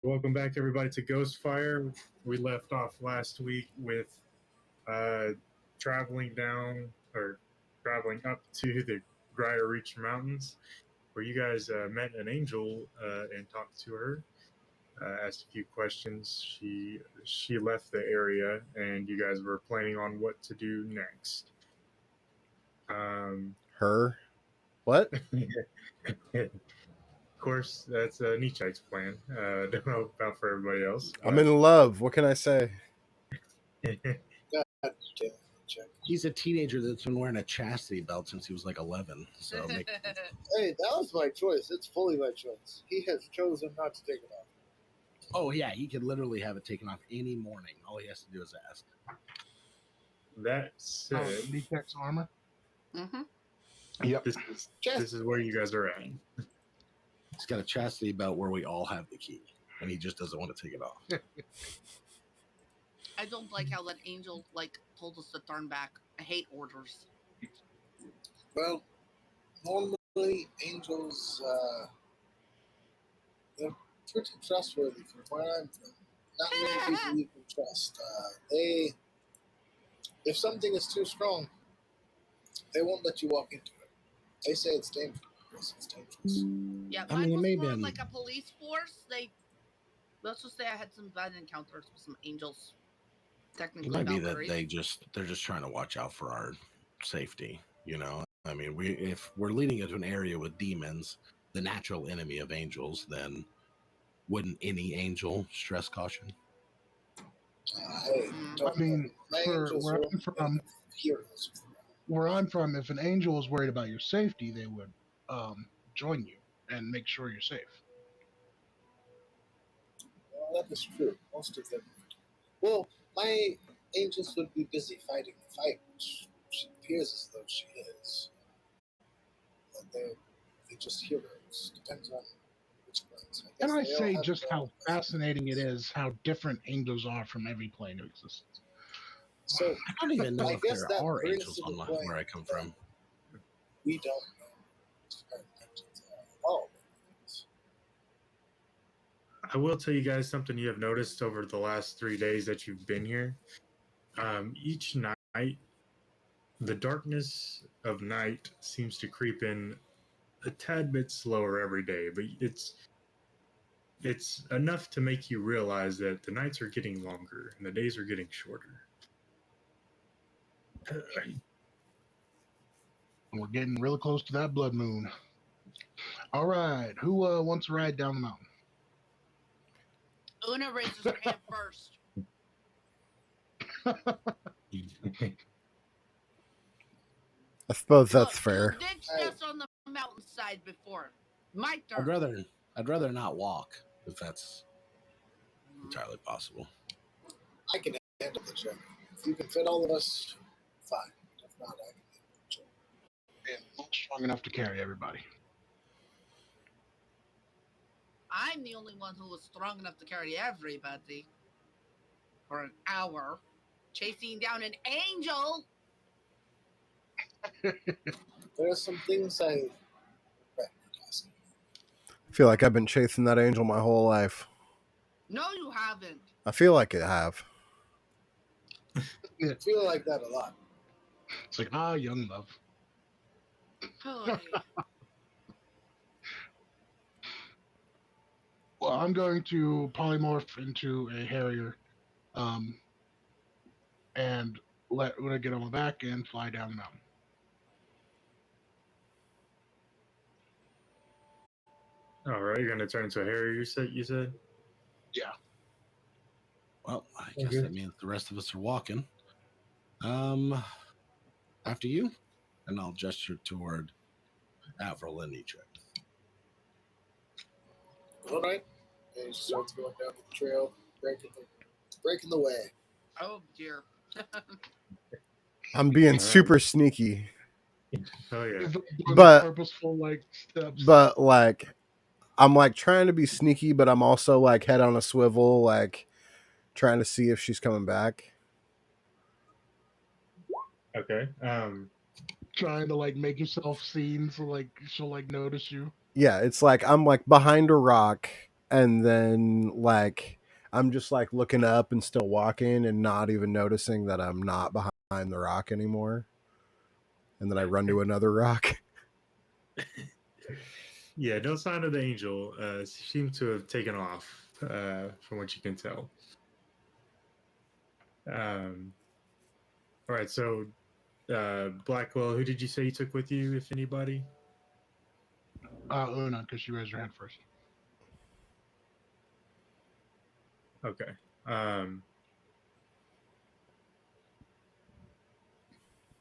Welcome back, everybody, to Ghostfire. We left off last week with uh, traveling down or traveling up to the Grier Reach Mountains, where you guys met an angel and talked to her. Asked a few questions. She left the area, and you guys were planning on what to do next. Her? What? Of course, that's Nietzsche's plan. Don't know about for everybody else. I'm in love. What can I say? God damn, Chuck. He's a teenager that's been wearing a chastity belt since he was like 11. So make, Hey, that was my choice. It's fully my choice. He has chosen not to take it off. oh yeah, he could literally have it taken off any morning. All he has to do is ask. That said, Defects armor. Mm-hmm. Yep. this is where you guys are at. He's got a chastity belt where we all have the key, and he just doesn't want to take it off. I don't like how that angel told us to turn back. I hate orders. Well, normally angels, they're pretty trustworthy from where I'm from. Not many people you can trust. If something is too strong, they won't let you walk into it. They say it's dangerous. It's dangerous. Yeah, I mine mean, it was may more been- like a police force. Let's just say I had some bad encounters with some angels. Technically, It might be that Valkyries. they're just trying to watch out for our safety. You know, I mean, if we're leading into an area with demons, the natural enemy of angels, then wouldn't any angel stress caution? Hey, don't I mean, my for angels where are I'm from, heroes. where I'm from, if an angel was worried about your safety, they would join you and make sure you're safe. Well, that is true. Most of them would. Well, my angels would be busy fighting the fight, which she appears as though she is. But they're just heroes. Depends on which ones. And I they all say have just their how own fascinating it is how different angels are from every plane of existence. So I don't even know I if guess there that are brings angels to the on point where I come that from. we don't know where angels are at all. I will tell you guys something you have noticed over the last 3 days that you've been here. Each night, the darkness of night seems to creep in a tad bit slower every day, but it's enough to make you realize that the nights are getting longer and the days are getting shorter. And we're getting really close to that blood moon. All right, who wants to ride down the mountain? Una raises her hand first. I suppose Look, that's fair. You ditched us on the mountainside before. My turn. I'd rather not walk if that's entirely possible. I can handle the journey. If you can fit all of us, fine. If not, I can handle the journey. And not strong enough to carry everybody. I'm the only one who was strong enough to carry everybody for an hour, chasing down an angel. There are some things I regret not asking. I feel like I've been chasing that angel my whole life. No, you haven't. I feel like I have. I feel like that a lot. It's like, young love. Oh, Well, I'm going to polymorph into a Harrier, and let Una get on my back and fly down the mountain. All right, you're gonna turn into a Harrier. You said. Yeah. Well, I guess Okay. that means the rest of us are walking. After you, and I'll gesture toward Avril and Nietzsche. All right. And he starts going down the trail, breaking the way. oh dear. I'm being All right. super sneaky, Oh yeah. But- purposeful steps. but like I'm like trying to be sneaky, but I'm also like head on a swivel, like trying to see if she's coming back. Okay. Trying to make yourself seen so she'll notice you. Yeah, it's like I'm like behind a rock, and then like I'm just like looking up and still walking and not even noticing that I'm not behind the rock anymore. And then I run to another rock. Yeah, no sign of the angel. Seems to have taken off, from what you can tell. All right, so Blackwell, who did you say you took with you, if anybody? Una, because she raised her hand first. Okay.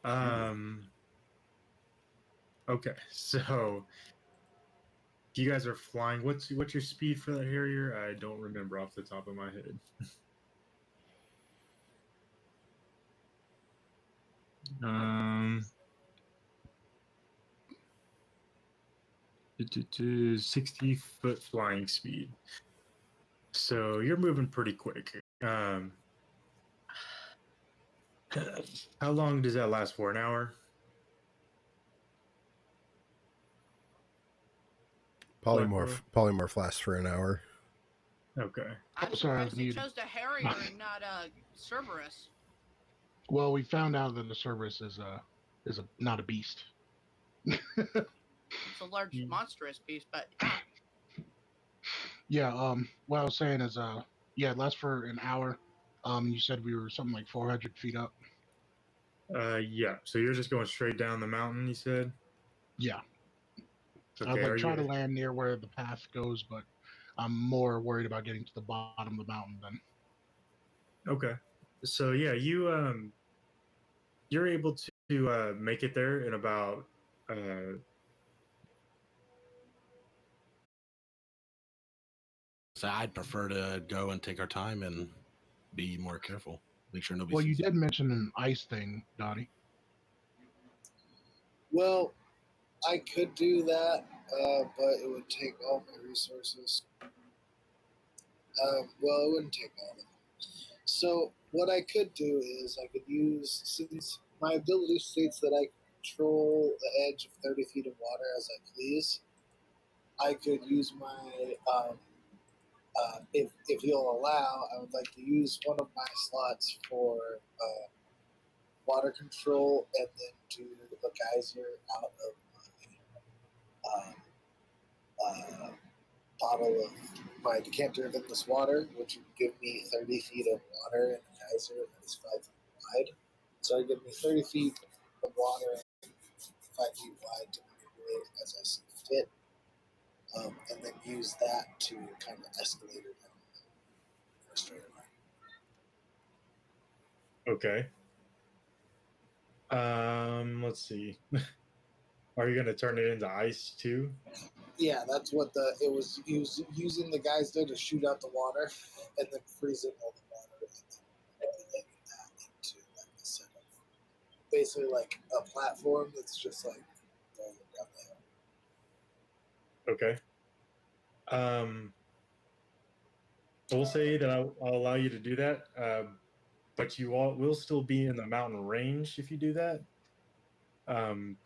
Um, okay, so you guys are flying. What's your speed for that Harrier? I don't remember off the top of my head. 60-foot flying speed. So you're moving pretty quick. How long does that last for? An hour? Polymorph lasts for an hour. Okay. I'm Sorry, I was surprised they muted. chose the Harrier and not Cerberus. Well, we found out that the Cerberus is not a beast. It's a large, monstrous beast, but Yeah. What I was saying is, yeah, it lasts for an hour. You said we were something like 400 feet up. Yeah. So you're just going straight down the mountain, you said? Yeah. Okay. I'd like Are try you to land near where the path goes, but I'm more worried about getting to the bottom of the mountain than. okay? So yeah, you're able to make it there in about So I'd prefer to go and take our time and be more careful. Make sure nobody Well, you sees did us. mention an ice thing, Dottie. Well, I could do that, but it would take all my resources. Well, it wouldn't take all of them. So what I could do is I could use, since my ability states that I control the edge of 30 feet of water as I please, I could use my, if you'll allow, I would like to use one of my slots for water control and then do a geyser out of my bottle of my decanter of endless water, which would give me 30 feet of water and a geyser that is 5 feet wide. So it would give me 30 feet of water and 5 feet wide to manipulate as I see fit, and then use that to kind of escalate it down the straight line. okay. Let's see. Are you going to turn it into ice too? Yeah, that's what it was using the geyser to shoot out the water and then freezing all the water and then manipulating that into like a set of basically like a platform that's just like going down the hill. Okay. So we'll say that I'll allow you to do that, but you all will still be in the mountain range if you do that. Um,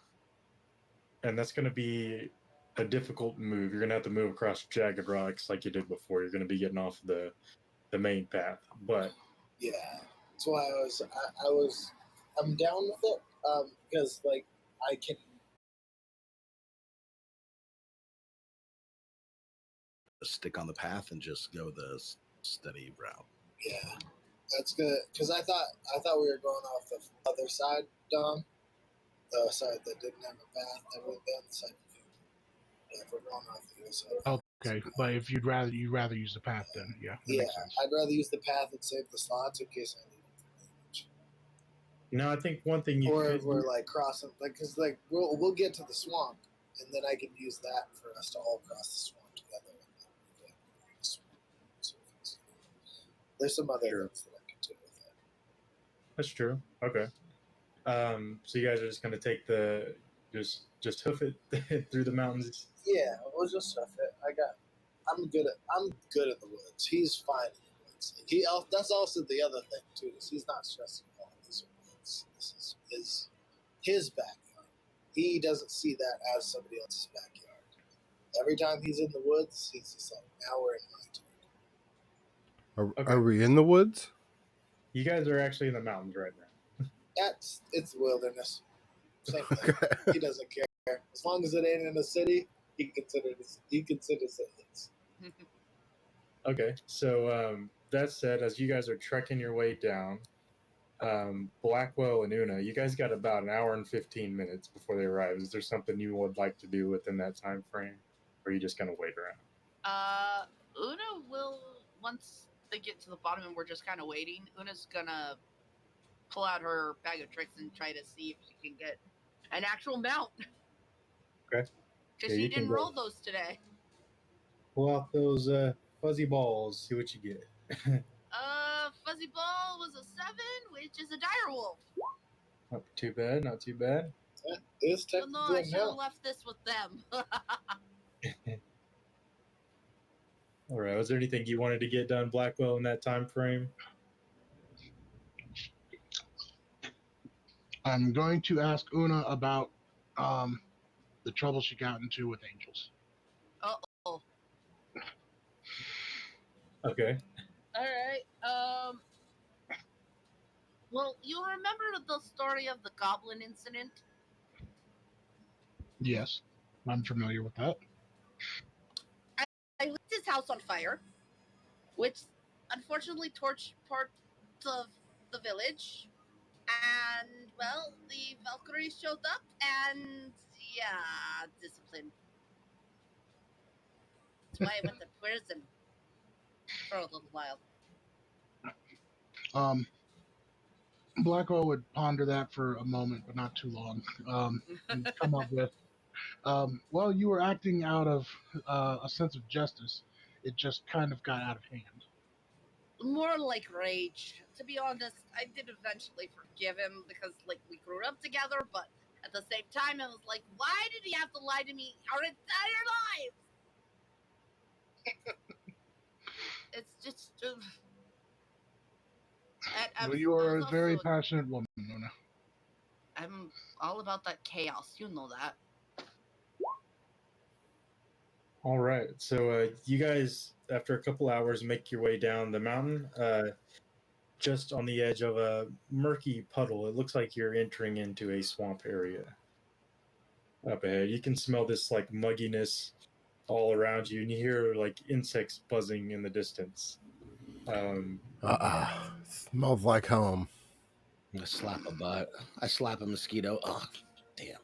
and that's going to be a difficult move. You're going to have to move across jagged rocks like you did before. You're going to be getting off the main path. But Yeah, that's why I'm down with it because like I can. Stick on the path and just go the steady route. Yeah, that's good because I thought we were going off the other side, Dom. The side that didn't have a path that went down the side. Yeah, if we're going off the other side. Okay, but if you'd rather use the path, then yeah, that makes sense. I'd rather use the path and save the slots in case I need them for damage. I think one thing you or could if we're like crossing, like because like we'll get to the swamp, and then I can use that for us to all cross the swamp together. And then the swamp. So there's some other things that I can do with it. That's true. Okay. So you guys are just going to take the just hoof it through the mountains. Yeah, we'll just stuff it. I'm good at the woods. He's fine in the woods. That's also the other thing too. Is he's not stressing at all. These are woods. This is his backyard. He doesn't see that as somebody else's backyard. Every time he's in the woods, he's just like, now we're in my turn. Okay. Are we in the woods? You guys are actually in the mountains right now. It's wilderness. Same thing. Okay. He doesn't care. As long as it ain't in the city, he considers it his. Okay, so that said, as you guys are trekking your way down, Blackwell and Una, you guys got about an hour and 15 minutes before they arrive. Is there something you would like to do within that time frame, or are you just gonna wait around? Una will, once they get to the bottom and we're just kind of waiting, Una's gonna pull out her bag of tricks and try to see if she can get an actual mount. Okay. Because Yeah, she you can didn't go. roll those today. Pull out those fuzzy balls, see what you get. Fuzzy Ball was a 7, which is a dire wolf. Not too bad, not too bad. That is So no, technically I a should have mount. left this with them. All right. Was there anything you wanted to get done, Blackwell, in that time frame? I'm going to ask Una about the trouble she got into with angels. Uh-oh. Okay. All right. Well, you remember the story of the goblin incident? Yes, I'm familiar with that. I lit his house on fire, which unfortunately torched parts of the village. And, well, the Valkyries showed up and, yeah, discipline. That's why I went to prison for a little while. Blackwell would ponder that for a moment, but not too long. And come up with, well, you were acting out of a sense of justice. It just kind of got out of hand. More like rage. To be honest, I did eventually forgive him because, like, we grew up together, but at the same time, I was like, why did he have to lie to me our entire lives? It's just. Well, you are a very passionate woman, Una. I'm all about that chaos. You know that. All right. So you guys, after a couple hours, make your way down the mountain. Just on the edge of a murky puddle. It looks like you're entering into a swamp area. Up ahead, you can smell this like mugginess all around you, and you hear like insects buzzing in the distance. Smells like home. I slap a butt. I slap a mosquito. Oh, damn.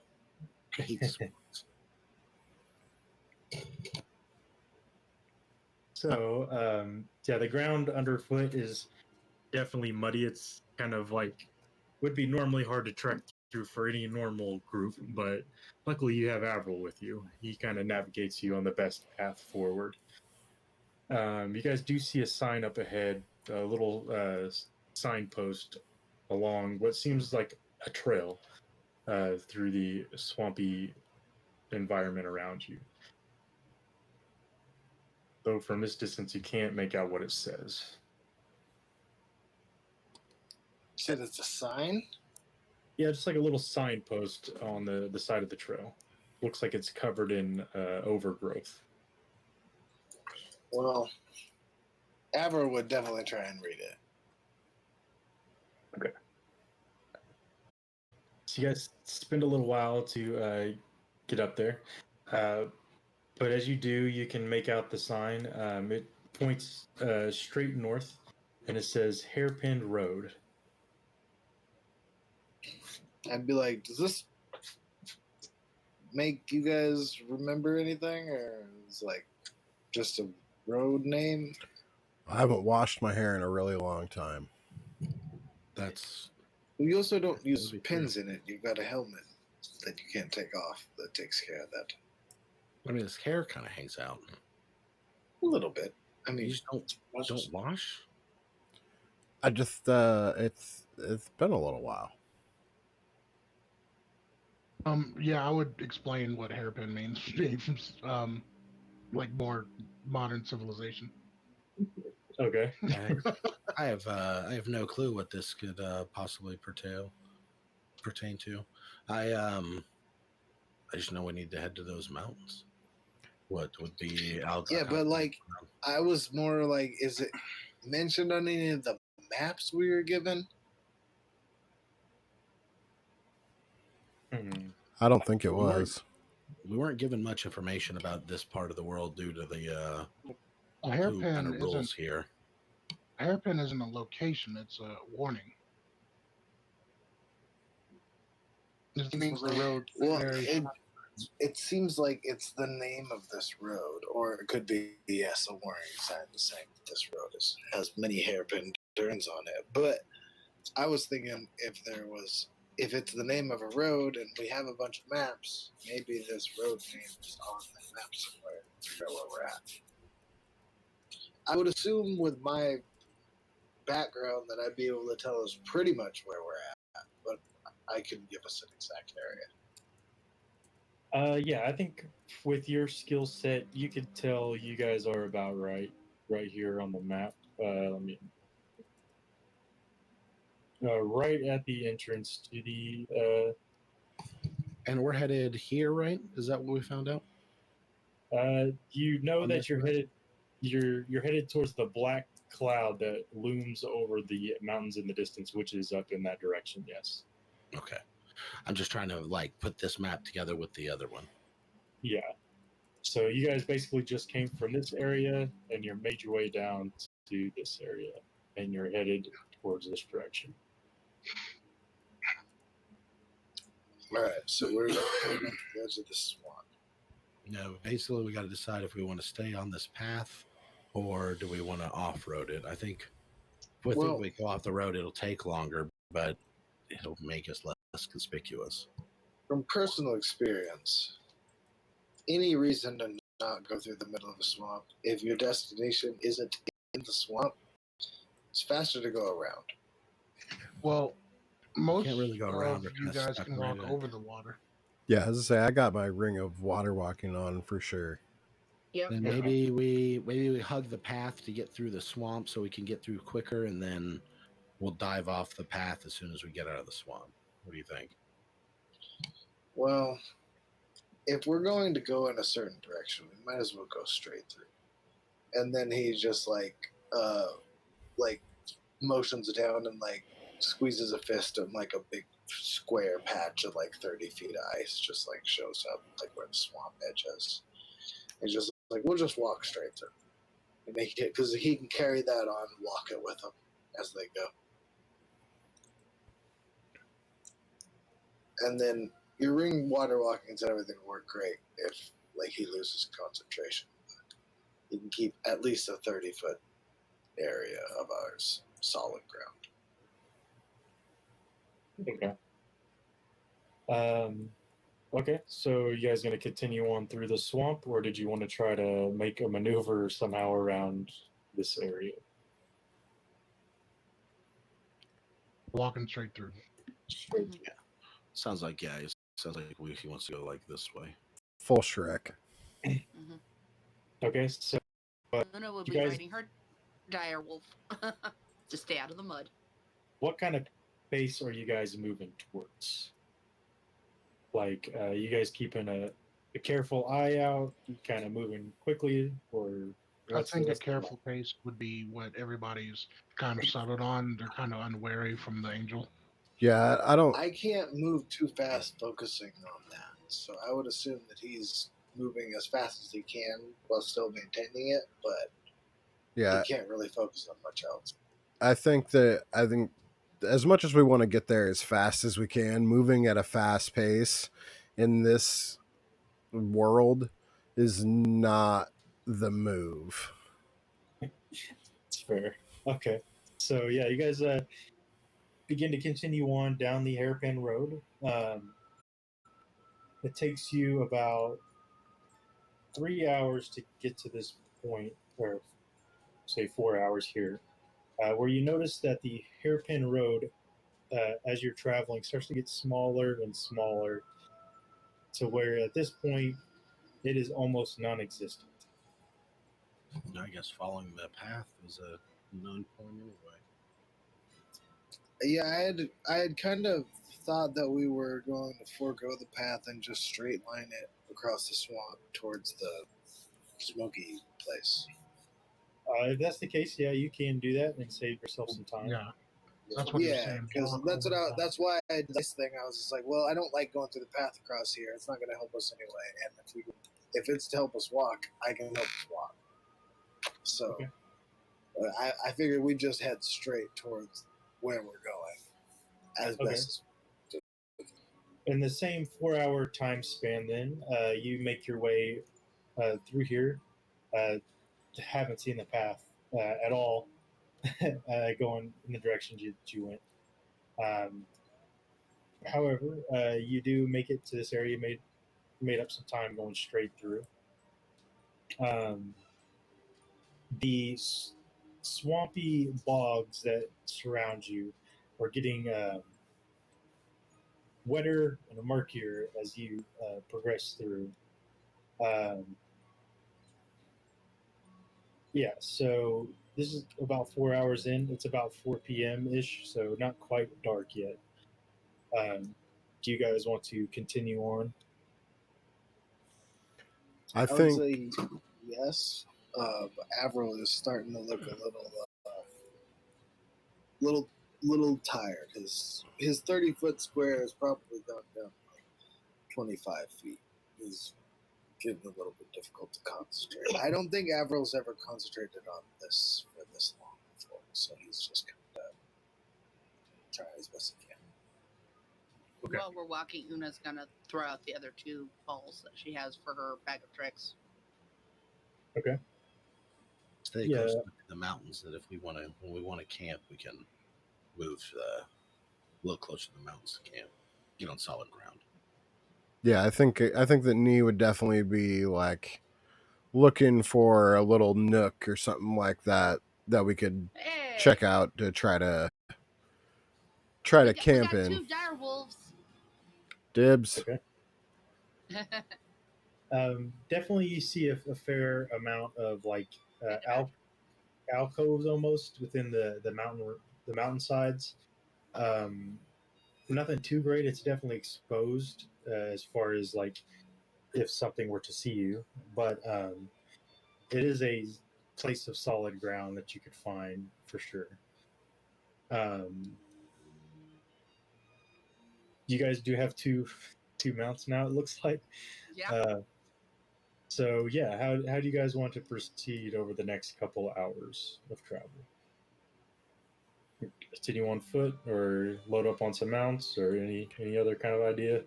I hate swamps. So, yeah, the ground underfoot is definitely muddy. It's kind of like would be normally hard to trek through for any normal group, but luckily you have Avril with you. He kind of navigates you on the best path forward. You guys do see a sign up ahead, a little signpost along what seems like a trail through the swampy environment around you. Though from this distance, you can't make out what it says. Said it's a sign. Yeah, just like a little signpost on the side of the trail. Looks like it's covered in overgrowth. Well, Aver would definitely try and read it. Okay. So you guys spend a little while to get up there. But as you do, you can make out the sign. It points straight north, and it says Hairpin Road. I'd be like, does this make you guys remember anything? Or is it like just a road name? I haven't washed my hair in a really long time. That's We also don't That use would be pins true. in it. You've got a helmet that you can't take off that takes care of that. I mean, his hair kind of hangs out. A little bit. I mean, You just don't wash. I just it's been a little while. Yeah, I would explain what hairpin means, being from like more modern civilization. Okay. I have no clue what this could possibly pertain to. I just know we need to head to those mountains. What would be Yeah, but like, I was more like, is it mentioned on any of the maps we were given? I don't think it We weren't- was. We weren't given much information about this part of the world due to the A who kind hairpin of isn't rules here. a hairpin isn't a location; it's a warning. This means the road Well, very. it seems like it's the name of this road, or it could be, yes, a warning sign saying that this road has many hairpin turns on it. But I was thinking if it's the name of a road and we have a bunch of maps, maybe this road name is on the map somewhere to figure out where we're at. I would assume with my background that I'd be able to tell us pretty much where we're at, but I couldn't give us an exact area. Yeah, I think with your skill set, you could tell you guys are about right here on the map. Let me right at the entrance to the. And we're headed here, right? Is that what we found out? You know On that this you're road? headed. You're headed towards the black cloud that looms over the mountains in the distance, which is up in that direction. Yes. Okay. I'm just trying to like put this map together with the other one. Yeah. So you guys basically just came from this area and you made your way down to this area, and you're headed towards this direction. All right, so we're going to the edge of the swamp. No, basically we got to decide if we want to stay on this path or do we want to off-road it. I think if we go off the road, it'll take longer, but it'll make us less conspicuous. From personal experience, any reason to not go through the middle of a swamp, if your destination isn't in the swamp, it's faster to go around. Well, most can't really go around. of We're you kinda guys stuck can right walk in it. over the water. Yeah, as I say, I got my ring of water walking on for sure. Yep. Then maybe we hug the path to get through the swamp so we can get through quicker, and then we'll dive off the path as soon as we get out of the swamp. What do you think? Well, if we're going to go in a certain direction, we might as well go straight through. And then he just like motions down and like squeezes a fist and like a big square patch of like 30 feet of ice just like shows up like where the swamp edge is. He's just like, we'll just walk straight through and make it because he can carry that on and walk it with him as they go. And then your ring water walkings and everything work great if like he loses concentration. He can keep at least a 30-foot area of ours solid ground. Okay. Okay, so you guys going to continue on through the swamp, or did you want to try to make a maneuver somehow around this area? Walking straight through. Yeah. Sounds like it sounds like he wants to go like this way. Full Shrek. Okay, so Luna will you be guys- riding her dire wolf to stay out of the mud. what kind of pace are you guys moving towards? Like, you guys keeping a careful eye out, kind of moving quickly, or I think a careful pace would be what everybody's kind of settled on. They're kind of unwary from the angel. Yeah, I don't. I can't move too fast focusing on that. So I would assume that he's moving as fast as he can while still maintaining it, but Yeah, he can't really focus on much else. I think as much as we want to get there as fast as we can, moving at a fast pace in this world is not the move. It's fair. Okay, so yeah, you guys begin to continue on down the hairpin road. It takes you about 3 hours to get to this point, or say 4 hours here, where you notice that the hairpin road, as you're traveling, starts to get smaller and smaller to where at this point it is almost non-existent. I guess following the path was a known point anyway. Yeah, I had kind of thought that we were going to forego the path and just straight line it across the swamp towards the smoky place. If that's the case, yeah, you can do that and save yourself some time. Yeah, that's what you're Yeah, saying. because Walk that's what over that's why I did this thing. I was just like, well, I don't like going through the path across here. It's not going to help us anyway. And if it's to help us walk, I can help us walk. So Okay. I figured we just head straight towards where we're going as Okay. best as. In the same 4-hour time span, then you make your way through here. Haven't seen the path at all, going in the direction you went. However, you do make it to this area. Made up some time going straight through. Um, the swampy bogs that surround you are getting wetter and murkier as you progress through. Um, yeah, so this is about 4 hours in. It's about 4 p.m. ish, so not quite dark yet. Do you guys want to continue on? I I would think say yes, but Avril is starting to look a little tired. His 30-foot square is probably gone down like 25 feet. He's getting a little bit difficult to concentrate. I don't think Avril's ever concentrated on this for this long before, so he's just kind of trying as best he can. Okay. While we're walking, Una's gonna throw out the other 2 balls that she has for her bag of tricks. Okay. Stay Yeah. close to the mountains. That if we want to, when we want to camp, we can move a little closer to the mountains to camp. Get on solid ground. yeah, I think that Nee would definitely be like looking for a little nook or something like that we could Hey, check out to try to we camp got in. 2 dire wolves. Dibs. Okay. Definitely, you see a fair amount of like alcoves almost within the mountainsides. Nothing too great. It's definitely exposed as far as like if something were to see you, but it is a place of solid ground that you could find for sure. You guys do have two mounts now. It looks like. Yeah. So yeah, how do you guys want to proceed over the next couple hours of travel? Continue on foot, or load up on some mounts, or any other kind of idea?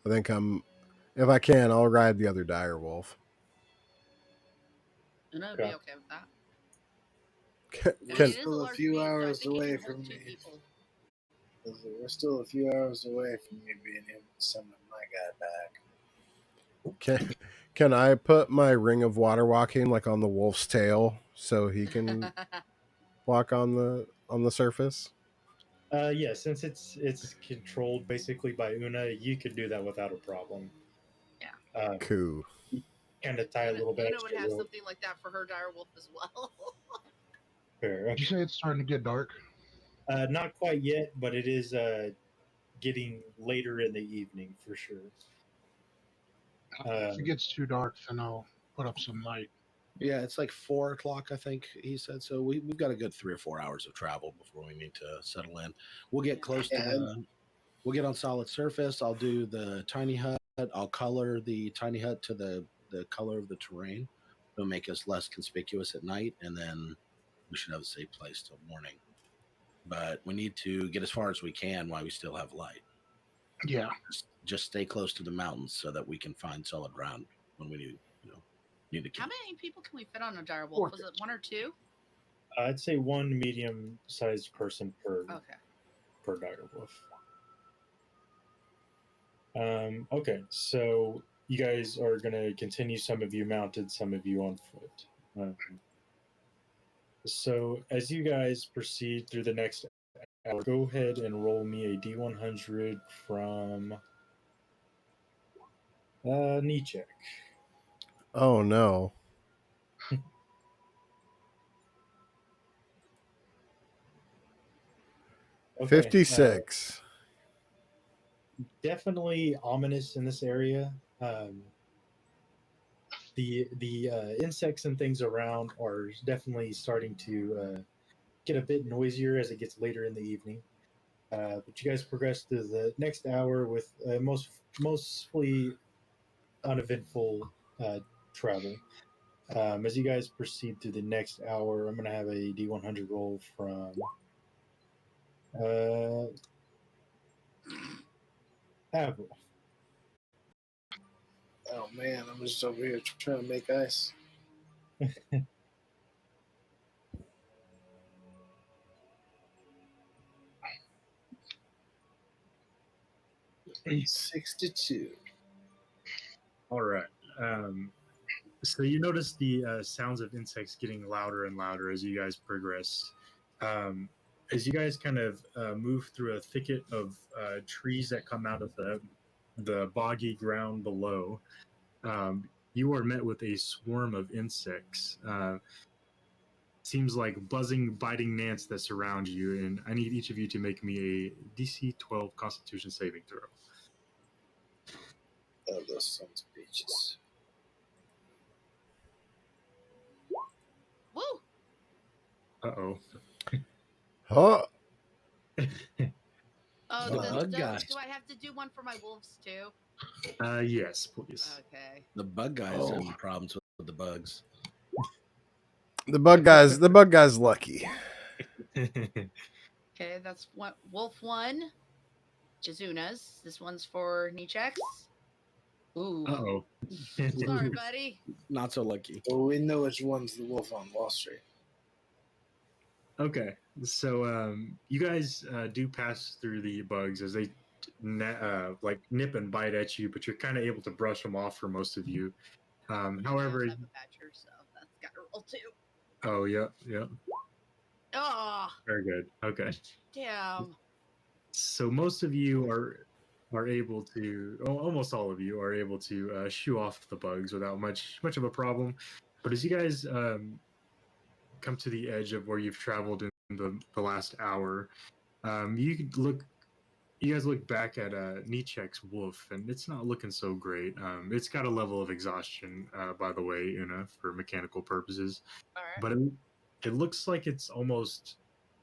I think if I can, I'll ride the other dire wolf. Una would Okay. be okay with that. I Can mean, it is a Still a large few beast, so I hours think it away can hold from 2 me. people. We're still a few hours away from me being able to summon my guy back. can I put my ring of water walking like on the wolf's tail so he can walk on the surface? Yeah, since it's controlled basically by Una, you could do that without a problem. Yeah. Cool. Kind of tie a little bit Una would extra have rope. something like that for her dire wolf as well. Fair. Did you say it's starting to get dark? Not quite yet, but it is getting later in the evening for sure. If it gets too dark, then I'll put up some light. Yeah, it's like 4 o'clock, I think he said. So we've got a good 3 or 4 hours of travel before we need to settle in. We'll get close to we'll get on solid surface. I'll do the tiny hut. I'll color the tiny hut to the color of the terrain. It'll make us less conspicuous at night, and then we should have a safe place till morning. But we need to get as far as we can while we still have light. Yeah. Just stay close to the mountains so that we can find solid ground when we need to How camp. many people can we fit on a dire wolf? Was it 1 or 2? I'd say one medium-sized person per Okay. dire wolf. Okay, so you guys are gonna continue. Some of you mounted, some of you on foot. So as you guys proceed through the next hour, go ahead and roll me a D100 from knee check. Oh no. Okay, 56. definitely ominous in this area. the insects and things around are definitely starting to get a bit noisier as it gets later in the evening. But you guys progress to the next hour with mostly uneventful travel. As you guys proceed through the next hour, I'm going to have a D100 roll from Avril. Oh man, I'm just over here trying to make ice. $62. All right. So you notice the sounds of insects getting louder and louder as you guys progress. As you guys kind of move through a thicket of trees that come out of the boggy ground below, you are met with a swarm of insects. Seems like buzzing, biting gnats that surround you, and I need each of you to make me a DC 12 Constitution saving throw. Oh, those sons of bitches. Woo! Uh-oh. Oh, Oh, The bug guy. do I have to do one for my wolves too? Yes, please. Okay. The bug guy's having problems with the bugs. the bug guy's lucky. Okay, that's one. Wolf 1. Chizuna's. This one's for Nichex. Ooh. Uh-oh. Sorry, buddy. Not so lucky. Well, we know which one's the wolf on Wall Street. Okay, so you guys do pass through the bugs as they like nip and bite at you, but you're kind of able to brush them off for most of you. However, I have a patcher, so that's got to roll 2. oh yeah, Oh, very good. Okay, damn. so most of you are able to, almost all of you are able to shoo off the bugs without much of a problem. But as you guys come to the edge of where you've traveled in the last hour, you guys look back at Nichek's wolf, and it's not looking so great. It's got a level of exhaustion, by the way, for mechanical purposes. All right. But it looks like it's almost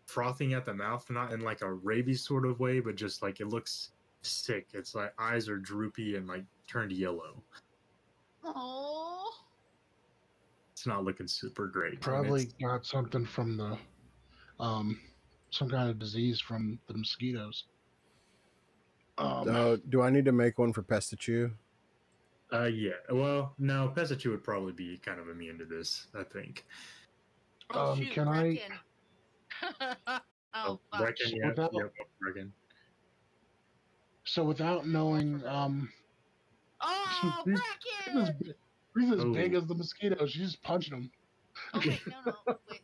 frothing at the mouth, not in like a rabies sort of way, but just like it looks sick. It's like eyes are droopy and like turned yellow. Oh. It's not looking super great. Probably got something from the, some kind of disease from the mosquitoes. Do I need to make one for Pestachew? Yeah. Well, no, Pesachu would probably be kind of immune to this, I think. Oh, shoot, can I- oh, fuck. Reckon, yeah, Without- Reckon. So without knowing, Oh, Bracken! He's as Oh. big as the mosquitoes. She's just punching him. Oh, wait, no, wait.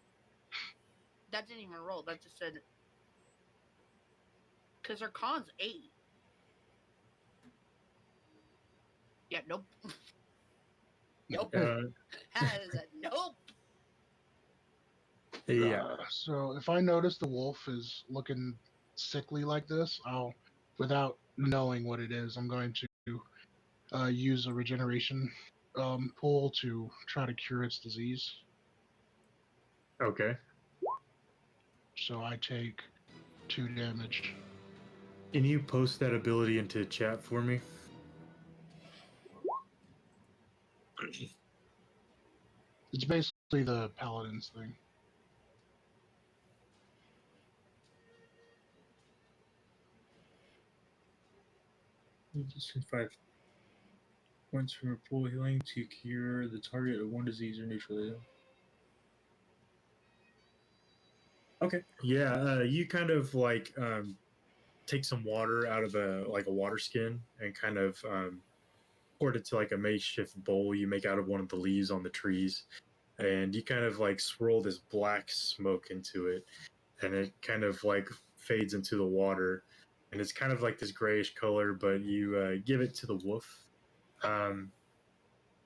That didn't even roll. That just said... Because her con's 8. Yeah, nope. Nope. That is a nope. Yeah. So if I notice the wolf is looking sickly like this, I'll, without knowing what it is, I'm going to use a regeneration pool to try to cure its disease. Okay. So I take 2 damage. Can you post that ability into chat for me? It's basically the paladin's thing. Just 5 points from a pool healing to cure the target of one disease or neutralize. Okay. Yeah, you kind of like take some water out of a water skin and kind of pour it into like a makeshift bowl you make out of one of the leaves on the trees, and you kind of like swirl this black smoke into it, and it kind of like fades into the water, and it's kind of like this grayish color. But you give it to the wolf.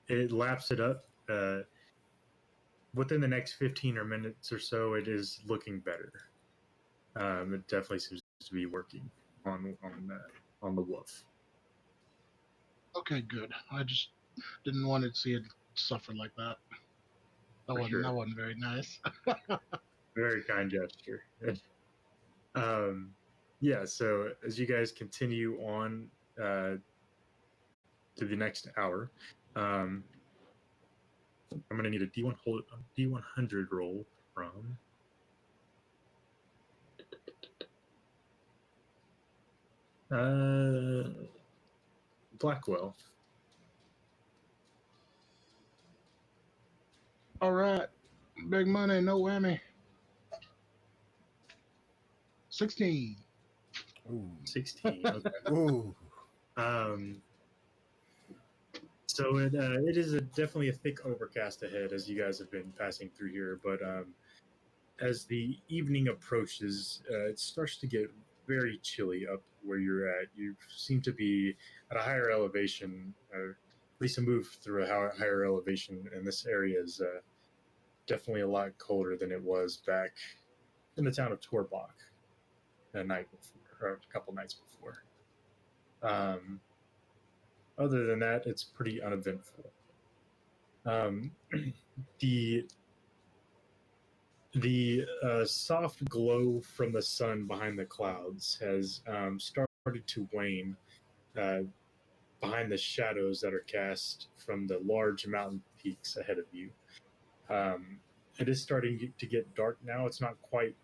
It laps it up. Within the next 15 or minutes or so, it is looking better. It definitely seems to be working on the wolf. Okay, good. I just didn't want to see it suffer like that. Sure. That wasn't very nice. Very kind gesture. Yeah, so as you guys continue on to the next hour, I'm going to need a D100 roll from Blackwell. All right, big money, no whammy. 16. Ooh. 16. Okay. Ooh. So it is definitely a thick overcast ahead as you guys have been passing through here. But as the evening approaches, it starts to get very chilly up where you're at. You seem to be at a higher elevation, or at least a move through a higher elevation, and this area is definitely a lot colder than it was back in the town of Torbach the night before, or a couple nights before. Other than that, it's pretty uneventful. The soft glow from the sun behind the clouds has started to wane uh, behind the shadows that are cast from the large mountain peaks ahead of you. It is starting to get dark now. It's not quite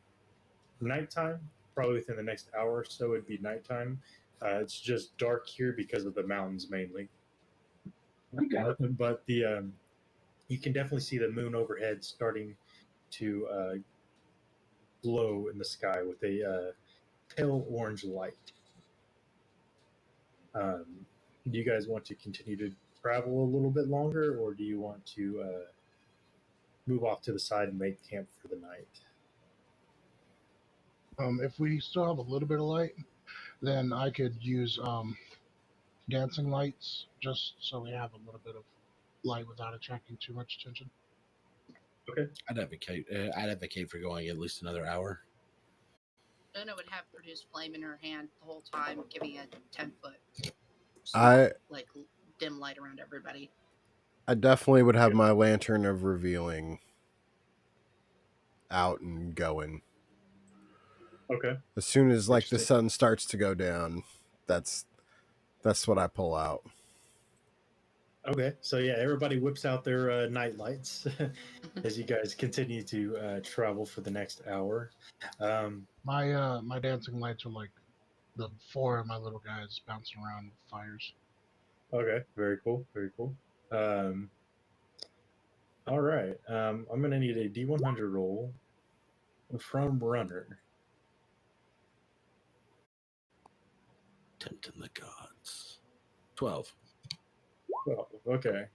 nighttime. Probably within the next hour or so, it'd be nighttime. It's just dark here because of the mountains mainly. But you can definitely see the moon overhead starting to glow in the sky with a pale orange light. Do you guys want to continue to travel a little bit longer, or do you want to move off to the side and make camp for the night? If we still have a little bit of light, then I could use dancing lights just so we have a little bit of light without attracting too much attention. Okay. I'd advocate for going at least another hour. Una would have produced flame in her hand the whole time, giving a 10-foot like dim light around everybody. I definitely would have my lantern of revealing out and going. Okay. As soon as like the sun starts to go down, that's what I pull out. Okay, so yeah, everybody whips out their night lights as you guys continue to travel for the next hour. My dancing lights are like the four of my little guys bouncing around with fires. Okay, very cool, very cool. All right, I'm gonna need a D100 roll from Runner. Tempting the gods. 12. Well, okay.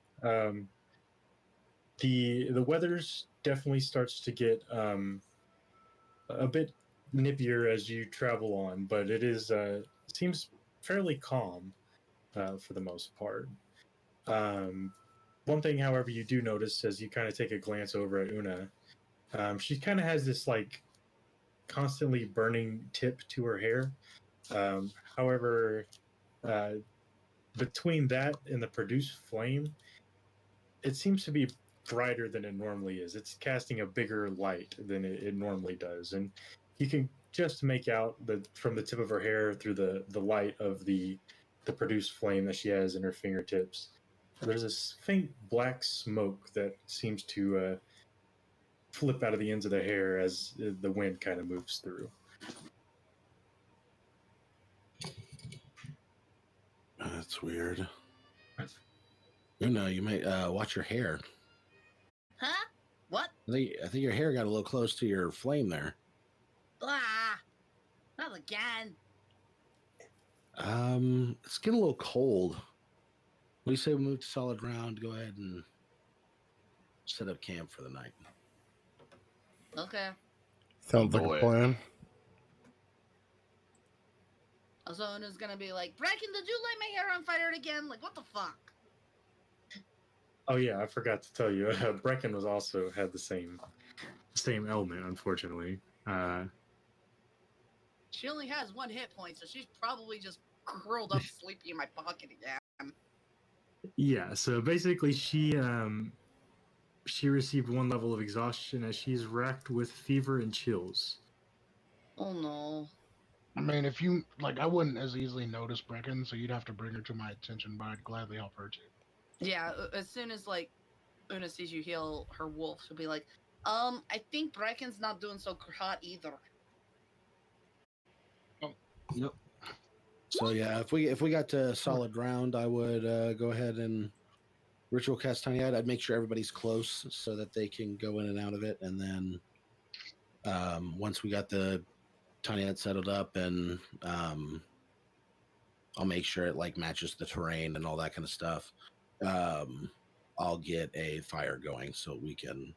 The weather's definitely starts to get a bit nippier as you travel on, but it is seems fairly calm for the most part. One thing, however, you do notice as you kind of take a glance over at Una, she kind of has this like constantly burning tip to her hair. However, uh, between that and the produced flame, it seems to be brighter than it normally is. It's casting a bigger light than it normally does, and you can just make out from the tip of her hair through the light of the produced flame that she has in her fingertips. There's this faint black smoke that seems to flip out of the ends of the hair as the wind kind of moves through. That's weird. You may watch your hair. Huh? What? I think your hair got a little close to your flame there. Ah, not again. It's getting a little cold. What do you say we move to solid ground? Go ahead and set up camp for the night. Okay. Sounds like a plan. So Una's gonna be like, Bracken, did you light my hair on fire again? Like, what the fuck? Oh yeah, I forgot to tell you. Brecken was also had the same element, unfortunately. She only has 1 hit point, so she's probably just curled up sleepy in my pocket again. Yeah, so basically she received 1 level of exhaustion as she's racked with fever and chills. Oh no. I mean, if you like, I wouldn't as easily notice Brecken, so you'd have to bring her to my attention, but I'd gladly help her too. Yeah, as soon as like Una sees you heal her wolf, she'll be like, I think Brecken's not doing so hot either. Yep. So yeah, if we got to solid ground, I would go ahead and ritual cast Tiny Eyed. I'd make sure everybody's close so that they can go in and out of it, and then once we got the Tiny Eyed settled up, and I'll make sure it like matches the terrain and all that kind of stuff. I'll get a fire going so we can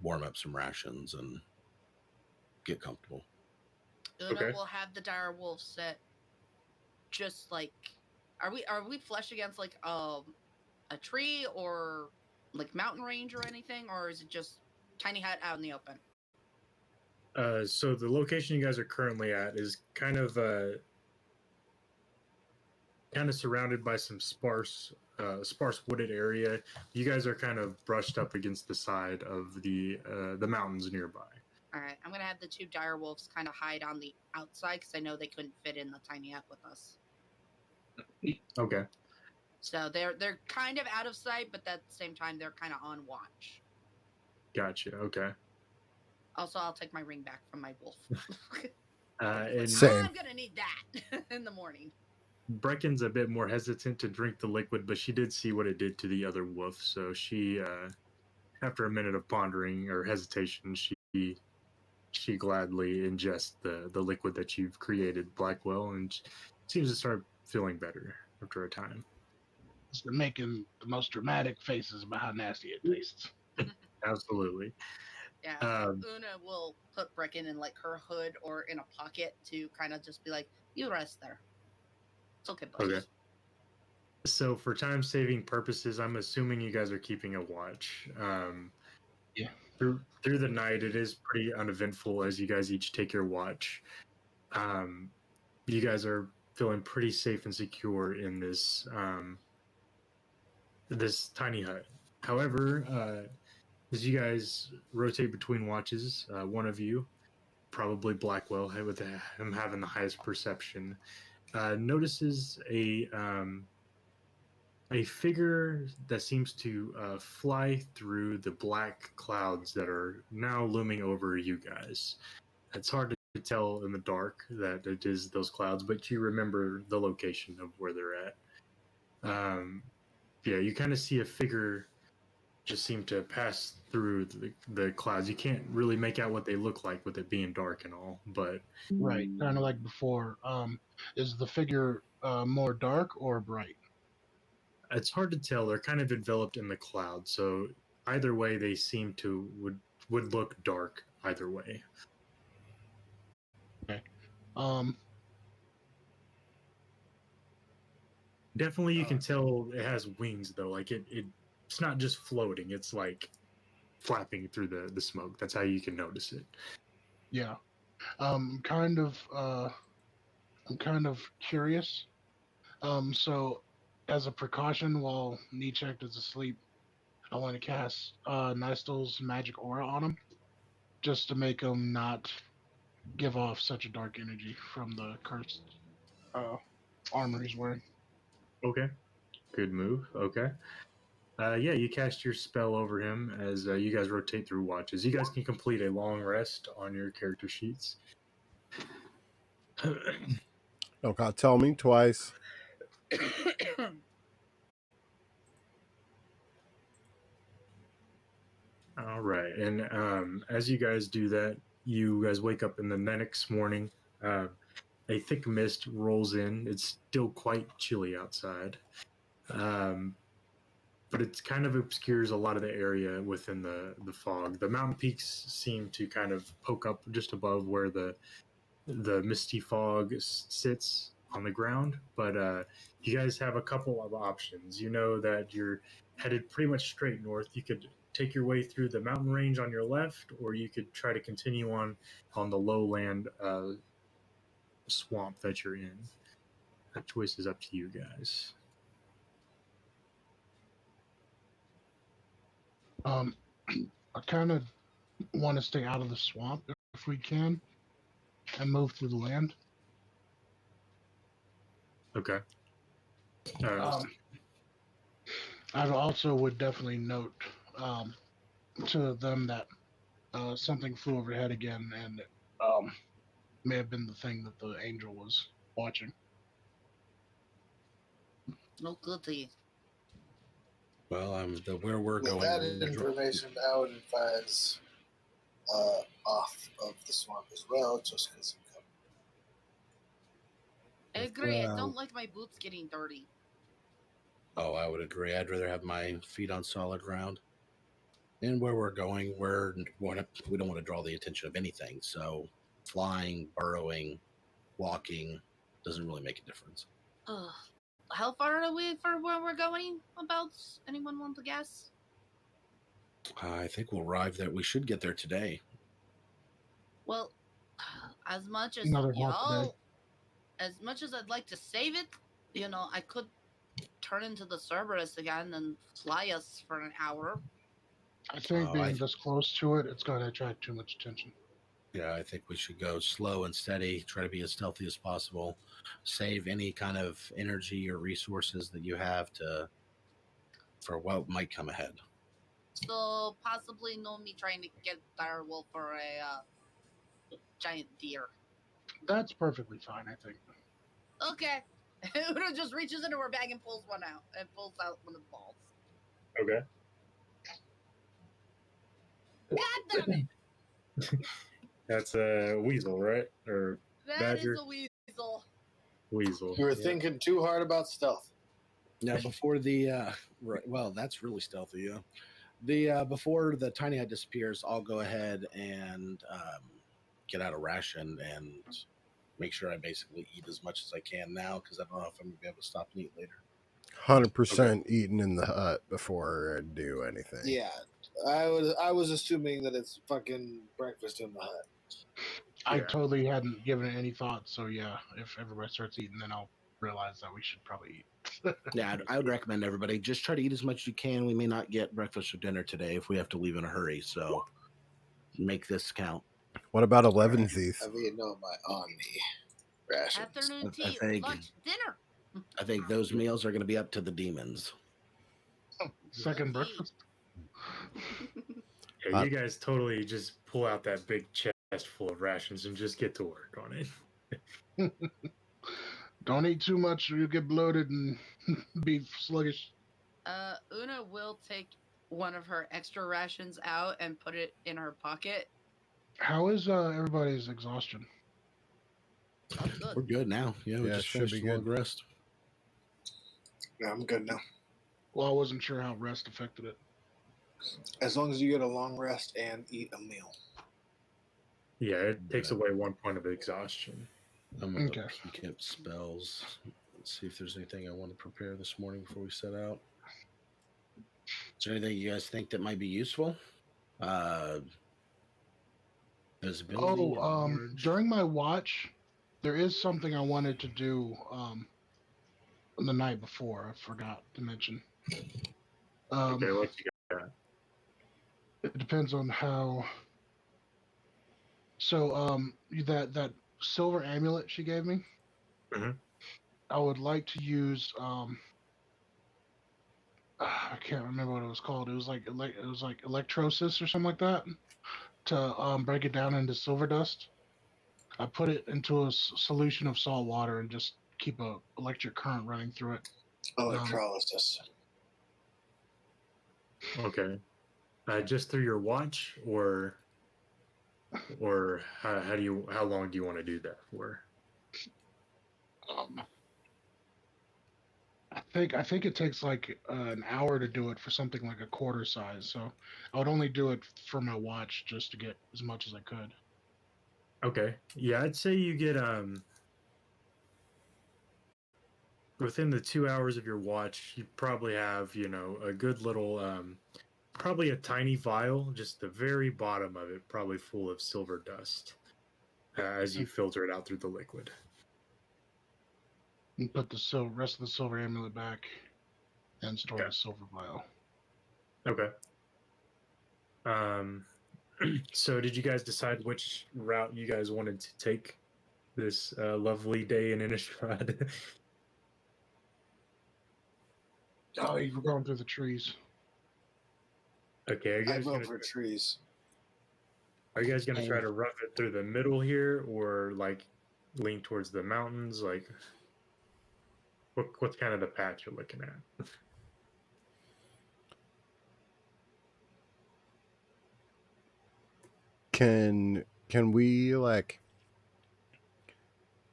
warm up some rations and get comfortable. Una Okay. will have the dire wolf set just like are we flesh against like a tree or like mountain range or anything, or is it just tiny hut out in the open? So the location you guys are currently at is kind of surrounded by some sparse wooded area. You guys are kind of brushed up against the side of the mountains nearby. All right, I'm gonna have the 2 dire wolves kind of hide on the outside because I know they couldn't fit in the tiny hut with us. Okay. So they're kind of out of sight, but at the same time they're kind of on watch. Gotcha. Okay. Also, I'll take my ring back from my wolf. And Same. I'm gonna need that in the morning. Brecken's a bit more hesitant to drink the liquid, but she did see what it did to the other wolf, so she, after a minute of pondering or hesitation, she gladly ingests the liquid that you've created, Blackwell, and seems to start feeling better after a time. They're making the most dramatic faces about how nasty it tastes. Absolutely. Yeah, Una will put Brecken in like her hood or in a pocket to kind of just be like, "You rest there. It's okay, buddy." Okay. So for time saving purposes, I'm assuming you guys are keeping a watch. Yeah. Through the night, it is pretty uneventful as you guys each take your watch. You guys are feeling pretty safe and secure in this this tiny hut. However, as you guys rotate between watches, one of you, probably Blackwell, with him having the highest perception, notices a figure that seems to fly through the black clouds that are now looming over you guys. It's hard to tell in the dark that it is those clouds, but you remember the location of where they're at. Yeah, you kind of see a figure just seem to pass through the clouds. You can't really make out what they look like with it being dark and all, but Right, kind of like before. Is the figure more dark or bright? it's hard to tell. They're kind of enveloped in the cloud, so either way, they seem to would look dark either way. Okay. Um, Definitely, you can tell it has wings though. Like it's not just floating; it's like flapping through the smoke. That's how you can notice it. yeah. Kind of. I'm kind of curious. So as a precaution, while Nichek is asleep, I want to cast Nystel's magic aura on him, just to make him not give off such a dark energy from the cursed armor he's wearing. Okay, good move. Okay. Yeah, you cast your spell over him as you guys rotate through watches. You guys can complete a long rest on your character sheets. Oh God, tell me twice. All right, and as you guys do that, you guys wake up in the next morning. Uh, a thick mist rolls in. It's still quite chilly outside, but it kind of obscures a lot of the area within the fog. The mountain peaks seem to kind of poke up just above where the misty fog sits on the ground, but you guys have a couple of options. You know that you're headed pretty much straight north. You could take your way through the mountain range on your left, or you could try to continue on the lowland swamp that you're in. That choice is up to you guys. Um, I kind of want to stay out of the swamp if we can, and move through the land. Okay. Um, I also would definitely note um, to them that something flew overhead again, and um, may have been the thing that the angel was watching. No goodie. Well, where we're With going. that We're gonna information, I would advise off of the swamp as well, just because of cover. I agree. I don't like my boots getting dirty. Oh, I would agree. I'd rather have my feet on solid ground. And where we're going, we don't want to draw the attention of anything. So flying, burrowing, walking doesn't really make a difference. How far are we for where we're going? About anyone want to guess? I think we'll arrive there. We should get there today. Well, as much as Another half a day. y'all, as much as I'd like to save it, I could turn into the Cerberus again and fly us for an hour. I think being this close to it, it's going to attract too much attention. Yeah, I think we should go slow and steady, try to be as stealthy as possible, save any kind of energy or resources that you have for what might come ahead. So possibly no me trying to get dire wolf or a giant deer. That's perfectly fine, I think. Okay. Udo just reaches into her bag and pulls one out and pulls out one of the balls. Okay. God damn it! That's a weasel, right? Or That badger? is a weasel. Weasel. You were thinking too hard about stealth. Now, before the right, well, that's really stealthy. Yeah. The before the tiny eye disappears, I'll go ahead and get out a ration and make sure I basically eat as much as I can now, because I don't know if I'm gonna be able to stop and eat later. 100% eating in the hut before I do anything. Yeah, I was assuming that it's fucking breakfast in the hut. I totally hadn't given it any thought, so yeah, if everybody starts eating, then I'll realize that we should probably eat. Yeah, I would recommend everybody just try to eat as much as you can. We may not get breakfast or dinner today if we have to leave in a hurry, so make this count. What about 11th Eve? I've eaten all my Omni rations. Afternoon tea, lunch, dinner. I think those meals are going to be up to the demons. Second breakfast. Yeah, you guys totally just pull out that big chest full of rations and just get to work on it. Don't eat too much or you'll get bloated and be sluggish. Una will take one of her extra rations out and put it in her pocket. How is everybody's exhaustion? Good. We're good now. Yeah, we just should finished be a good. long rest. Yeah, I'm good now. Well, I wasn't sure how rest affected it. As long as you get a long rest and eat a meal. Yeah, it takes away 1 point of exhaustion. I'm going to peek at spells. Let's see if there's anything I want to prepare this morning before we set out. Is there anything you guys think that might be useful? Visibility. During my watch, there is something I wanted to do the night before. I forgot to mention. Okay, what you got? It depends on how. So that silver amulet she gave me, I would like to use I can't remember what it was called. It was like electrosis or something like that, to break it down into silver dust. I put it into a solution of salt water and just keep a electric current running through it. Electrolysis. Okay. Just through your watch, or how long do you want to do that for? I think it takes like an hour to do it for something like a quarter size. So I would only do it for my watch just to get as much as I could. Okay. Yeah, I'd say you get within the 2 hours of your watch, you probably have, a good little probably a tiny vial, just the very bottom of it, probably full of silver dust as you filter it out through the liquid. And put the rest of the silver amulet back and store the silver vial. Okay. So did you guys decide which route you guys wanted to take this lovely day in Innistrad? Oh, you were going through the trees. Okay, I vote for trees. are you guys gonna try And- to rough it through the middle here, or like lean towards the mountains? Like, what's kind of the path you're looking at? Can we like?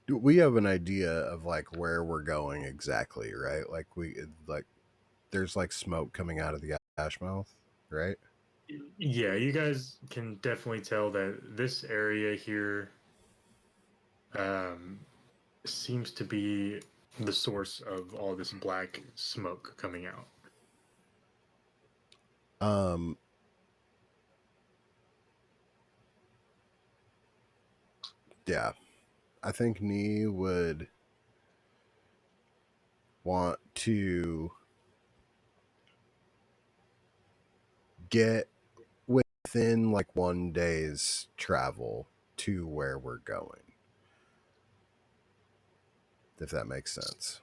Do we have an idea of like where we're going exactly, right? Like there's like smoke coming out of the ash mouth, right? Yeah, you guys can definitely tell that this area here um, seems to be the source of all this black smoke coming out. Um, yeah, I think Nee would want to get within like 1 day's travel to where we're going, if that makes sense.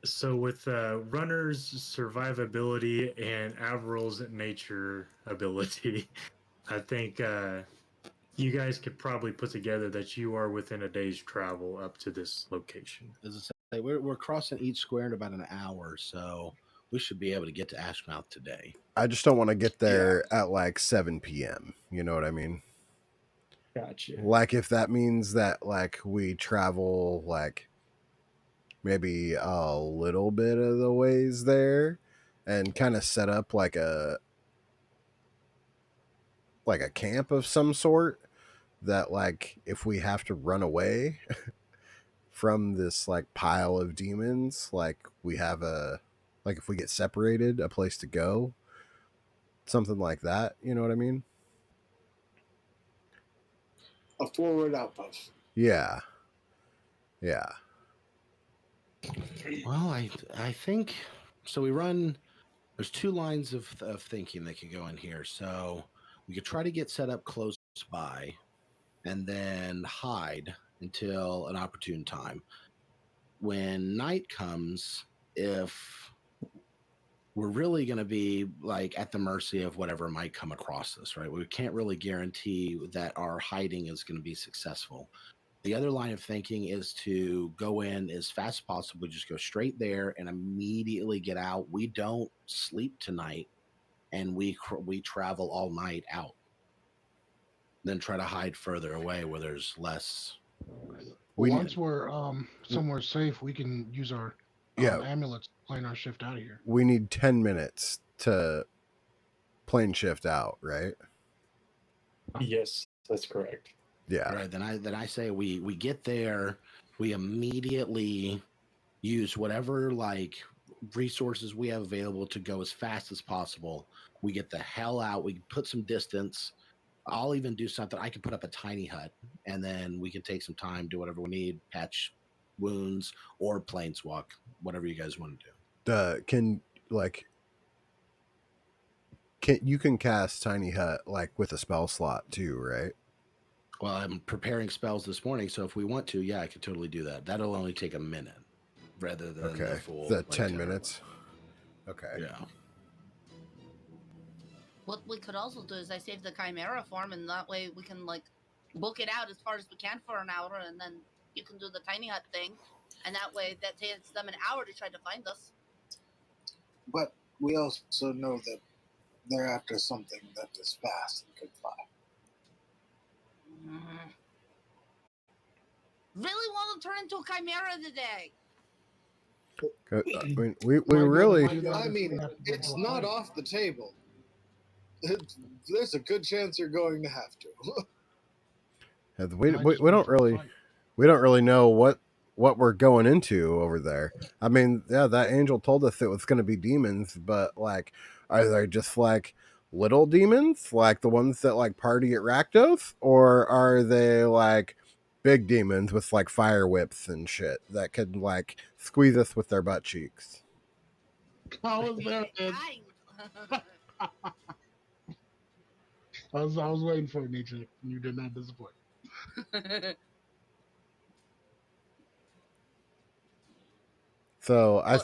So with runner's survivability and Averil's nature ability, I think you guys could probably put together that you are within a day's travel up to this location. As I say, we're crossing each square in about an hour, so we should be able to get to Ashmouth today. I just don't want to get there at like 7 p.m. You know what I mean? Gotcha. Like if that means that like we travel like maybe a little bit of the ways there and kind of set up like a camp of some sort that like if we have to run away from this like pile of demons, like we have a like if we get separated, a place to go, something like that, you know what I mean? A forward outpost. Yeah. Well, I think so. We run. There's two lines of thinking that could go in here. So we could try to get set up close by, and then hide until an opportune time. When night comes, if we're really going to be like at the mercy of whatever might come across us, right? We can't really guarantee that our hiding is going to be successful. The other line of thinking is to go in as fast as possible, just go straight there and immediately get out. We don't sleep tonight, and we travel all night out. Then try to hide further away where there's less. Once we're somewhere safe, we can use our Yeah. amulets to plan our shift out of here. We need 10 minutes to plane shift out, right? Yes, that's correct. Yeah. All right, then I say we get there, we immediately use whatever like resources we have available to go as fast as possible. We get the hell out. We put some distance. I'll even do something. I can put up a tiny hut, and then we can take some time, do whatever we need, patch wounds or planeswalk, whatever you guys want to do. Can like you can cast Tiny Hut like with a spell slot too, right? Well, I'm preparing spells this morning, so if we want to, yeah, I could totally do that. That'll only take a minute rather than the full the like, 10 minutes. Okay. Yeah. What we could also do is I save the Chimera form, and that way we can like book it out as far as we can for an hour, and then you can do the tiny hut thing, and that way that takes them an hour to try to find us. But we also know that they're after something that is fast and can fly. Really want to turn into a Chimera today? I mean, we really. I mean, it's not off the table. There's a good chance you're going to have to. We don't really know what we're going into over there. I mean, yeah, that angel told us it was going to be demons, but like, are they just like little demons, like the ones that like party at Rakdos, or are they like big demons with like fire whips and shit that could like squeeze us with their butt cheeks? How is there? I was waiting for it, Nietzsche. You did not disappoint. So Look,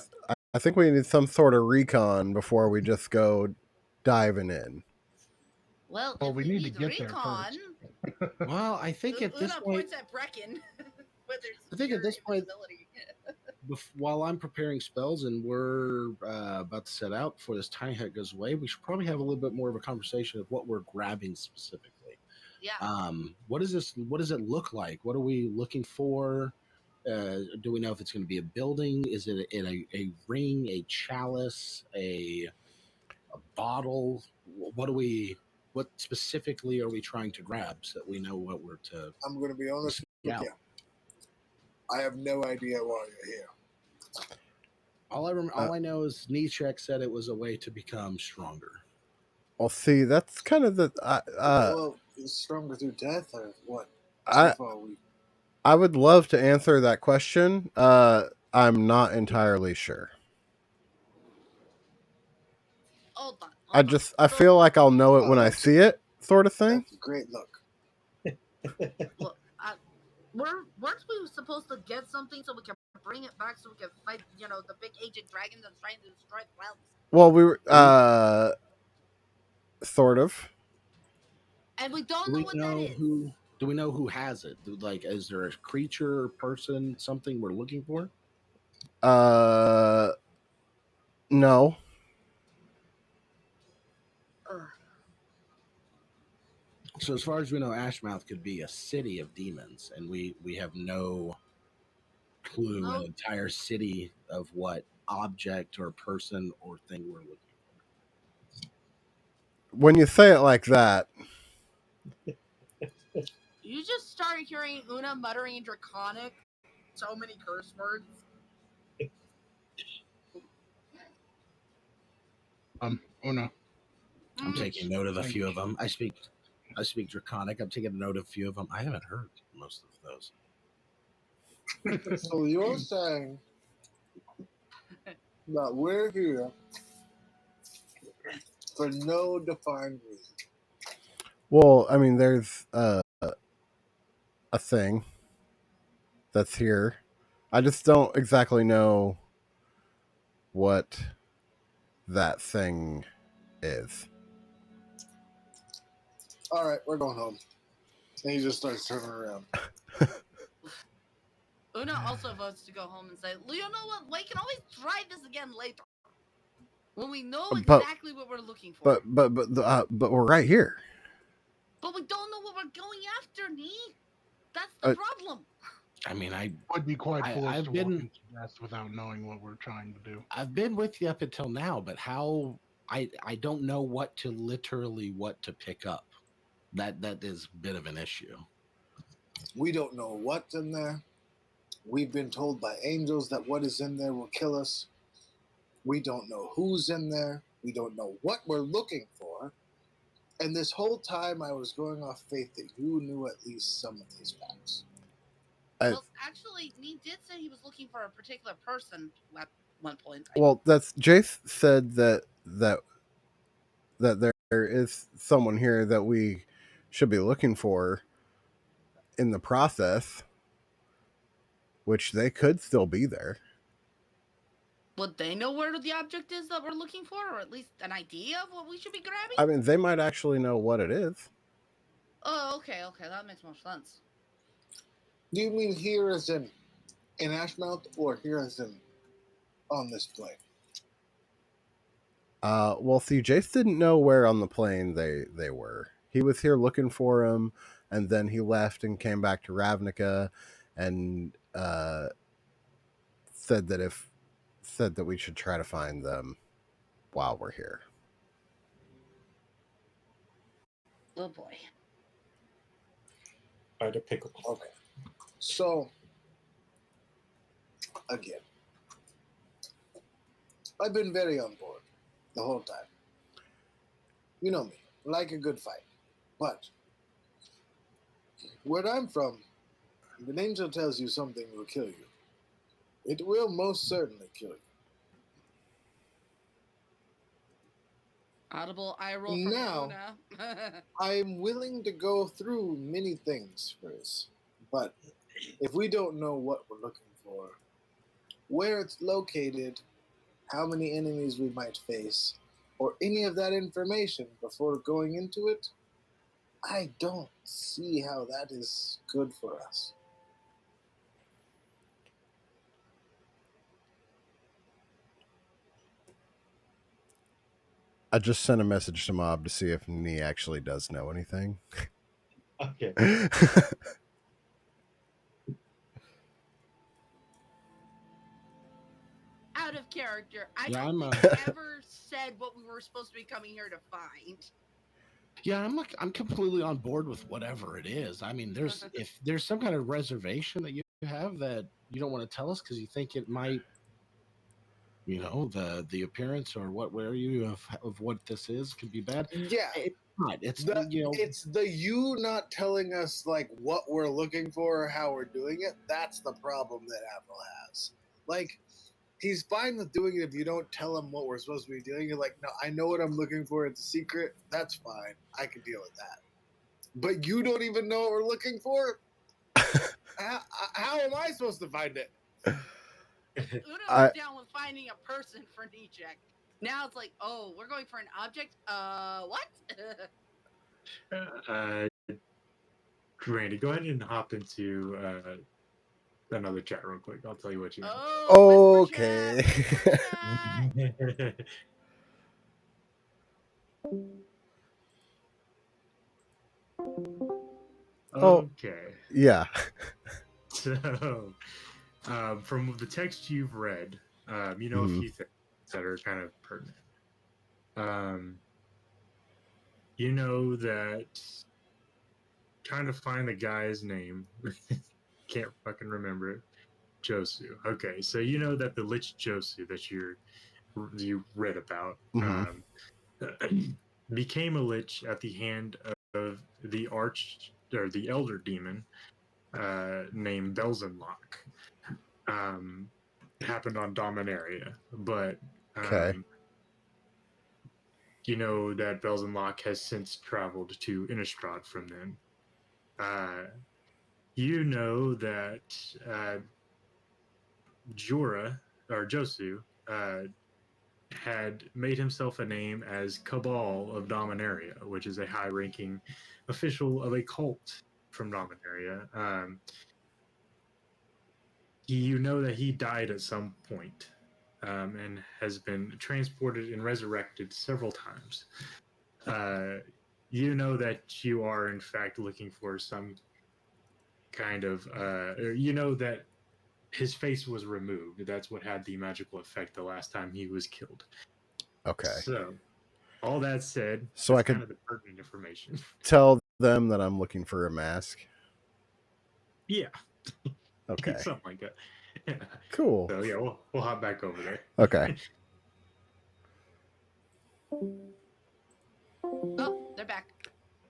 I think we need some sort of recon before we just go diving in. well, Well, if we we need to need get there recon, first. Well, I think at this Una point, points at Brecken, where there's I think at pure this point, invisibility. while I'm preparing spells and we're about to set out before this tiny hut goes away, we should probably have a little bit more of a conversation of what we're grabbing specifically. Yeah. What is this? What does it look like? What are we looking for? Do we know if it's going to be a building? Is it a ring, a chalice, a bottle? What do we? What specifically are we trying to grab so that we know what we're to? I'm going to be honest with Yeah. you. I have no idea why you're here. All I know is Nietzsche said it was a way to become stronger. Well, see, that's kind of the Well, is stronger through death or what? I I would love to answer that question. I'm not entirely sure. Hold on. I feel like I'll know it Oh, when I see it, sort of thing. That's a great look. Look, weren't we supposed to get something so we can bring it back so we can fight, the big agent dragon that's trying to destroy the realms? Well, we were sort of. And we don't Do know we what know that is. who? Do we know who has it? Like, is there a creature, person, something we're looking for? No. So as far as we know, Ashmouth could be a city of demons, and we have no clue an entire city of what object or person or thing we're looking for. When you say it like that, you just start hearing Una muttering Draconic, so many curse words. Una. I'm taking note of a few of them. I speak Draconic. I'm taking note of a few of them. I haven't heard most of those. So you're saying that we're here for no defined reason? well, I mean, there's a thing that's here. I just don't exactly know what that thing is. All right, we're going home. And he just starts turning around. Una also votes to go home and say, "You know what? We can always try this again later when we know exactly what we're looking for." But we're right here. But we don't know what we're going after, Nee. That's the problem. I mean, I would be quite foolish I've to been, walk into death without knowing what we're trying to do. I've been with you up until now, but how I don't know what to pick up. That is a bit of an issue. We don't know what's in there. We've been told by angels that what is in there will kill us. We don't know who's in there. We don't know what we're looking for. And this whole time I was going off faith that you knew at least some of these facts. Well, actually, Nee did say he was looking for a particular person at one point. Well, that's Jace said that there is someone here that we should be looking for in the process, which they could still be there. Would they know where the object is that we're looking for, or at least an idea of what we should be grabbing? I mean, they might actually know what it is. Oh, okay, that makes more sense. Do you mean here as in Ashmouth, or here as in on this plane? Well, see, Jace didn't know where on the plane they were. He was here looking for him, and then he left and came back to Ravnica, and said that we should try to find them while we're here. Oh boy. By the pickle. Okay. So, again, I've been very on board the whole time. You know me, like a good fight. But where I'm from, if an angel tells you something will kill you, it will most certainly kill you. Audible eye roll from Now- Luna. I'm willing to go through many things first, but if we don't know what we're looking for, where it's located, how many enemies we might face, or any of that information before going into it, I don't see how that is good for us. I just sent a message to Mob to see if Nee actually does know anything. Okay. Out of character. I Yeah, don't I'm, think we ever said what we were supposed to be coming here to find. Yeah, I'm completely on board with whatever it is. I mean, if there's some kind of reservation that you have that you don't want to tell us because you think it might, the appearance or where you of what this is could be bad. Yeah, It's not. It's it's the you not telling us like what we're looking for or how we're doing it. That's the problem that Avril has. Like, he's fine with doing it if you don't tell him what we're supposed to be doing. You're like, no, I know what I'm looking for. It's a secret. That's fine. I can deal with that. But you don't even know what we're looking for? How am I supposed to find it? Una I- was down with finding a person for Nijek. Now it's like, oh, we're going for an object? What? Randy, go ahead and hop into another chat real quick. I'll tell you what you mean. Oh, Okay. Whisper chat. Okay. Yeah. So, from the text you've read, you know a Mhm. few things that are kind of pertinent. You know that trying to find the guy's name, can't fucking remember it. Josu. Okay, so you know that the Lich Josu that you read about Mhm. became a lich at the hand of the the elder demon named Belzenlock. It happened on Dominaria, but Okay. you know that Belzenlock has since traveled to Innistrad from then. You know that Jorah or Josu had made himself a name as Cabal of Dominaria, which is a high-ranking official of a cult from Dominaria. You know that he died at some point, and has been transported and resurrected several times. You know that you are in fact looking for some kind of, you know that his face was removed. That's what had the magical effect the last time he was killed. Okay. So, all that said, So that's I could kind of the pertinent information. tell them that I'm looking for a mask. Yeah, Okay. something like that. Yeah. Cool. So yeah, we'll hop back over there. Okay. Oh, they're back.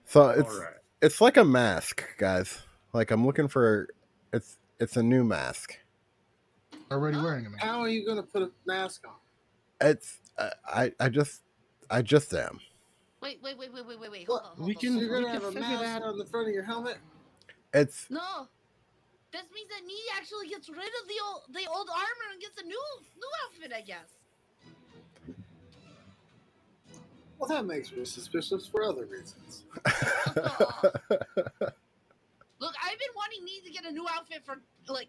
So All it's right. it's like a mask, guys. Like I'm looking for it's a new mask. Already wearing a mask. How are you going to put a mask on? It's I just am. Wait. Hold What? on. We can- You're going to we have a figure mask that- on the front of your helmet? It's No. This means that Nee actually gets rid of the old armor and gets a new outfit, I guess. Well, that makes me suspicious for other reasons. Look, I've been wanting Nee to get a new outfit for like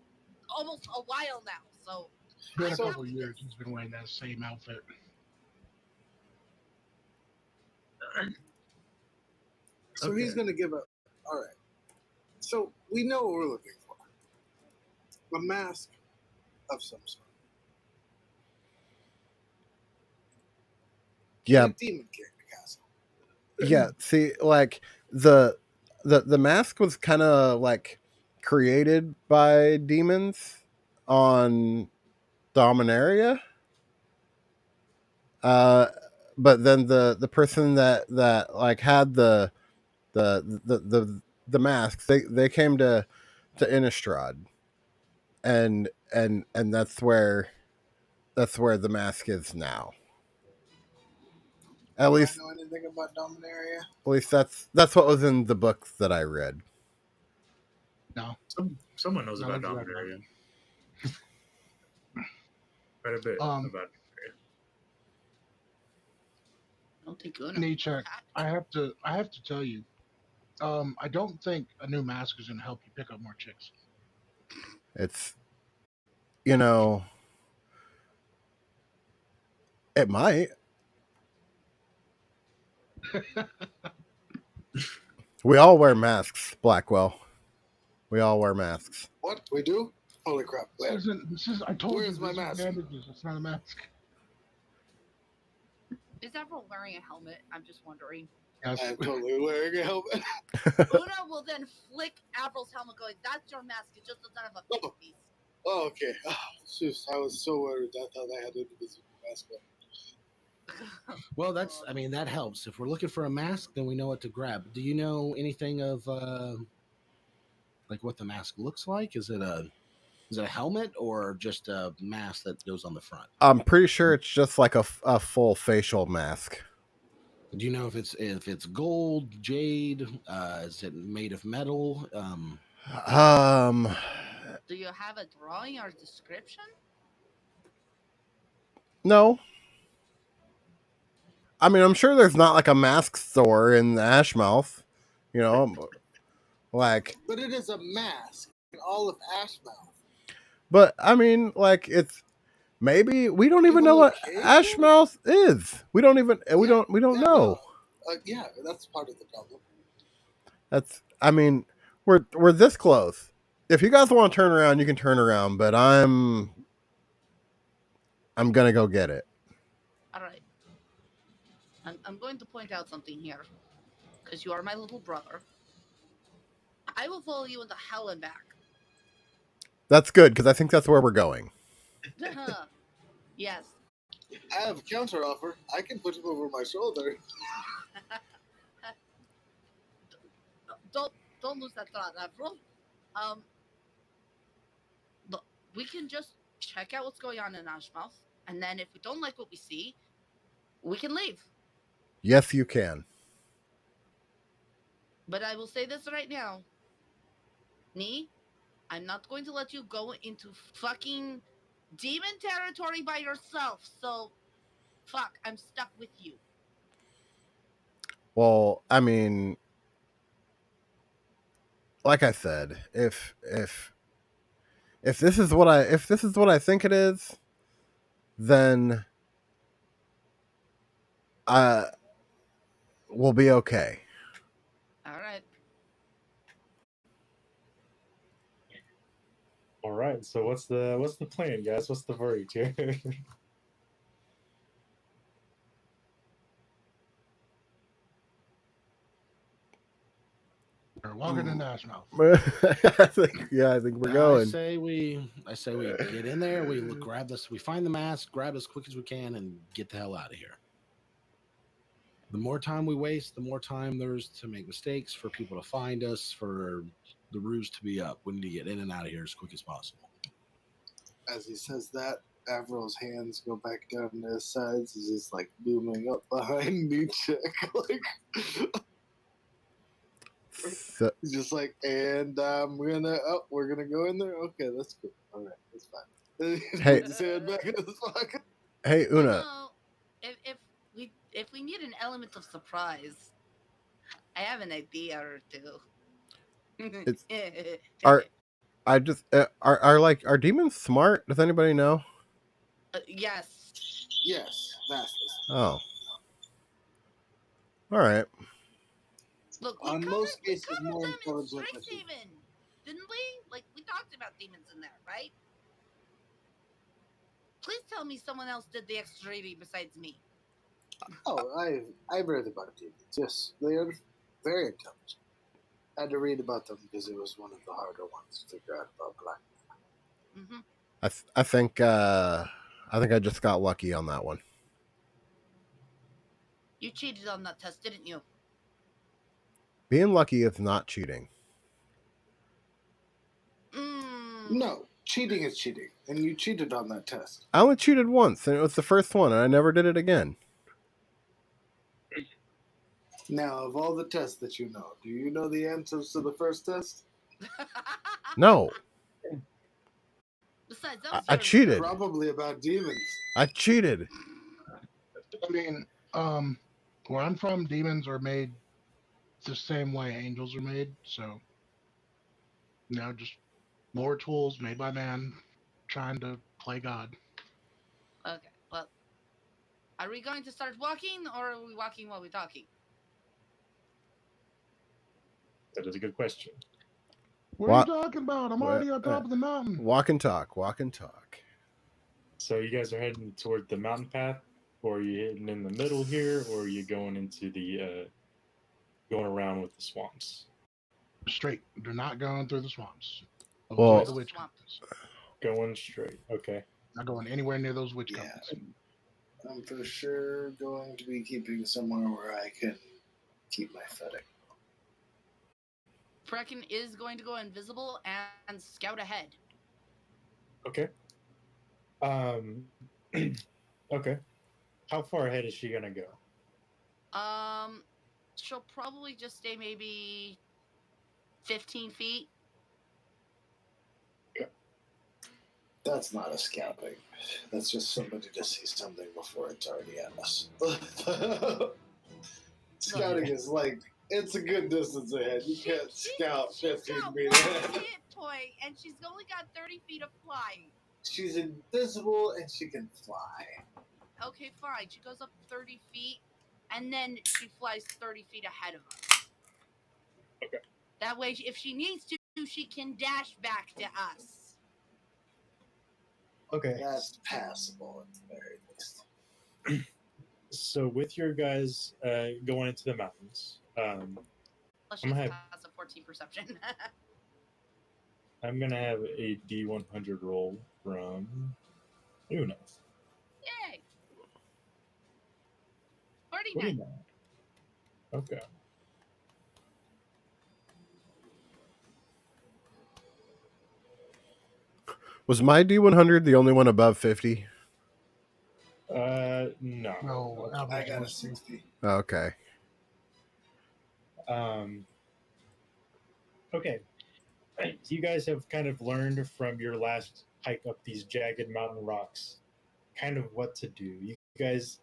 almost a while now. So It's been a So- couple years he's been wearing that same outfit. So he's Okay. going to give a. All right. So we know what we're looking for: a mask of some sort. yeah, Like Demon King Castle. yeah. See, like the mask was kind of like created by demons on Dominaria. But then the person that like had the mask, they came to Innistrad, and that's where the mask is now. At Do I least, know anything about Dominaria? that's what was in the book that I read. No, Someone knows no, about that's right. Dominaria. Quite a bit about Dominaria. I don't think Una. Nature, I have to tell you, I don't think a new mask is going to help you pick up more chicks. It's, it might. We all wear masks, Blackwell. We all wear masks. What? We do? Holy crap. Where? This is, I told Where's you, my this mask? is bandages. It's not a mask. Is everyone wearing a helmet? I'm just wondering. Yes. I'm totally wearing a helmet. Una will then flick Avril's helmet, going, "That's your mask. It just doesn't have a face piece." Oh, okay. Oh, jeez, I was so worried. I thought I had an invisible mask on. Well, that helps. If we're looking for a mask, then we know what to grab. Do you know anything of like what the mask looks like? Is it a helmet or just a mask that goes on the front? I'm pretty sure it's just like a full facial mask. Do you know if it's gold, jade? Is it made of metal? Do you have a drawing or description? No. I mean, I'm sure there's not like a mask store in Ashmouth, like. But it is a mask in all of Ashmouth. But I mean, like, it's maybe we don't even know what Ashmouth is. We don't know. Yeah, that's part of the problem. I mean, we're this close. If you guys want to turn around, you can turn around, but I'm gonna go get it. All right. I'm going to point out something here, because you are my little brother. I will follow you into hell and back. That's good, because I think that's where we're going. Yes. I have a counter offer. I can put him over my shoulder. Don't lose that thought, Avril. Look, we can just check out what's going on in Ashmouth, and then if we don't like what we see, we can leave. Yes, you can. But I will say this right now. Nee, I'm not going to let you go into fucking demon territory by yourself, so fuck, I'm stuck with you. Well, I mean, like I said, if this is what I think it is, then we'll be okay. All right. All right. So what's the plan, guys? What's the verdict here? We're walking into Ashmouth. I think we're going. I say we get in there. We grab this. We find the mask, grab as quick as we can, and get the hell out of here. The more time we waste, the more time there's to make mistakes, for people to find us, for the ruse to be up. We need to get in and out of here as quick as possible. As he says that, Avril's hands go back down to his sides. He's just like booming up behind me, check. He's just like, and we're gonna go in there. Okay, that's cool. All right, that's fine. He puts his hand back in his pocket. Hey, Una. If we need an element of surprise, I have an idea or two. Are demons smart? Does anybody know? Yes. Yes, vastly. Oh. All right. Look, on most cases, more them in intelligent. Demon, didn't we? Like, we talked about demons in there, right? Please tell me someone else did the extra reading besides me. Oh, I've read about demons. Yes, they are very intelligent. I had to read about them because it was one of the harder ones to figure out about Black. Mm-hmm. I think I just got lucky on that one. You cheated on that test, didn't you? Being lucky is not cheating. No, cheating is cheating, and you cheated on that test. I only cheated once, and it was the first one, and I never did it again. Now, of all the tests that you know, do you know the answers to the first test? No, Besides, that I, was I your cheated. Probably about demons. I cheated. I mean, where I'm from, demons are made the same way angels are made. So, just more tools made by man trying to play God. Okay, well, are we going to start walking, or are we walking while we're talking? That is a good question. What are you talking about? I'm already on top uh, of the mountain. Walk and talk. Walk and talk. So you guys are heading toward the mountain path, or are you heading in the middle here, or are you going into the going around with the swamps? Straight. They're not going through the swamps. Well- Avoid the witch Swamp. cabins. Going straight. Okay. Not going anywhere near those witch Yeah. cabins. I'm for sure going to be keeping somewhere where I can keep my footing. Brecken is going to go invisible and scout ahead. Okay. Okay. How far ahead is she gonna go? She'll probably just stay maybe 15 feet. That's not a scouting. That's just somebody to see something before it's already at us. Scouting is like, it's a good distance ahead. You can't scout 15 got feet one ahead. hit point, and she's only got 30 feet of flying. She's invisible and she can fly. Okay, fine. She goes up 30 feet, and then she flies 30 feet ahead of us. Okay. That way, if she needs to, she can dash back to us. Okay. That's passable at the very least. So with your guys going into the mountains, Plus, she I'm has gonna a 14 perception. I'm gonna have a D100 roll from Una. Yay! 49. 49. Okay. Was my D100 the only one above 50? No. No, I average got a was 60. Okay. Okay. You guys have kind of learned from your last hike up these jagged mountain rocks, kind of what to do. You guys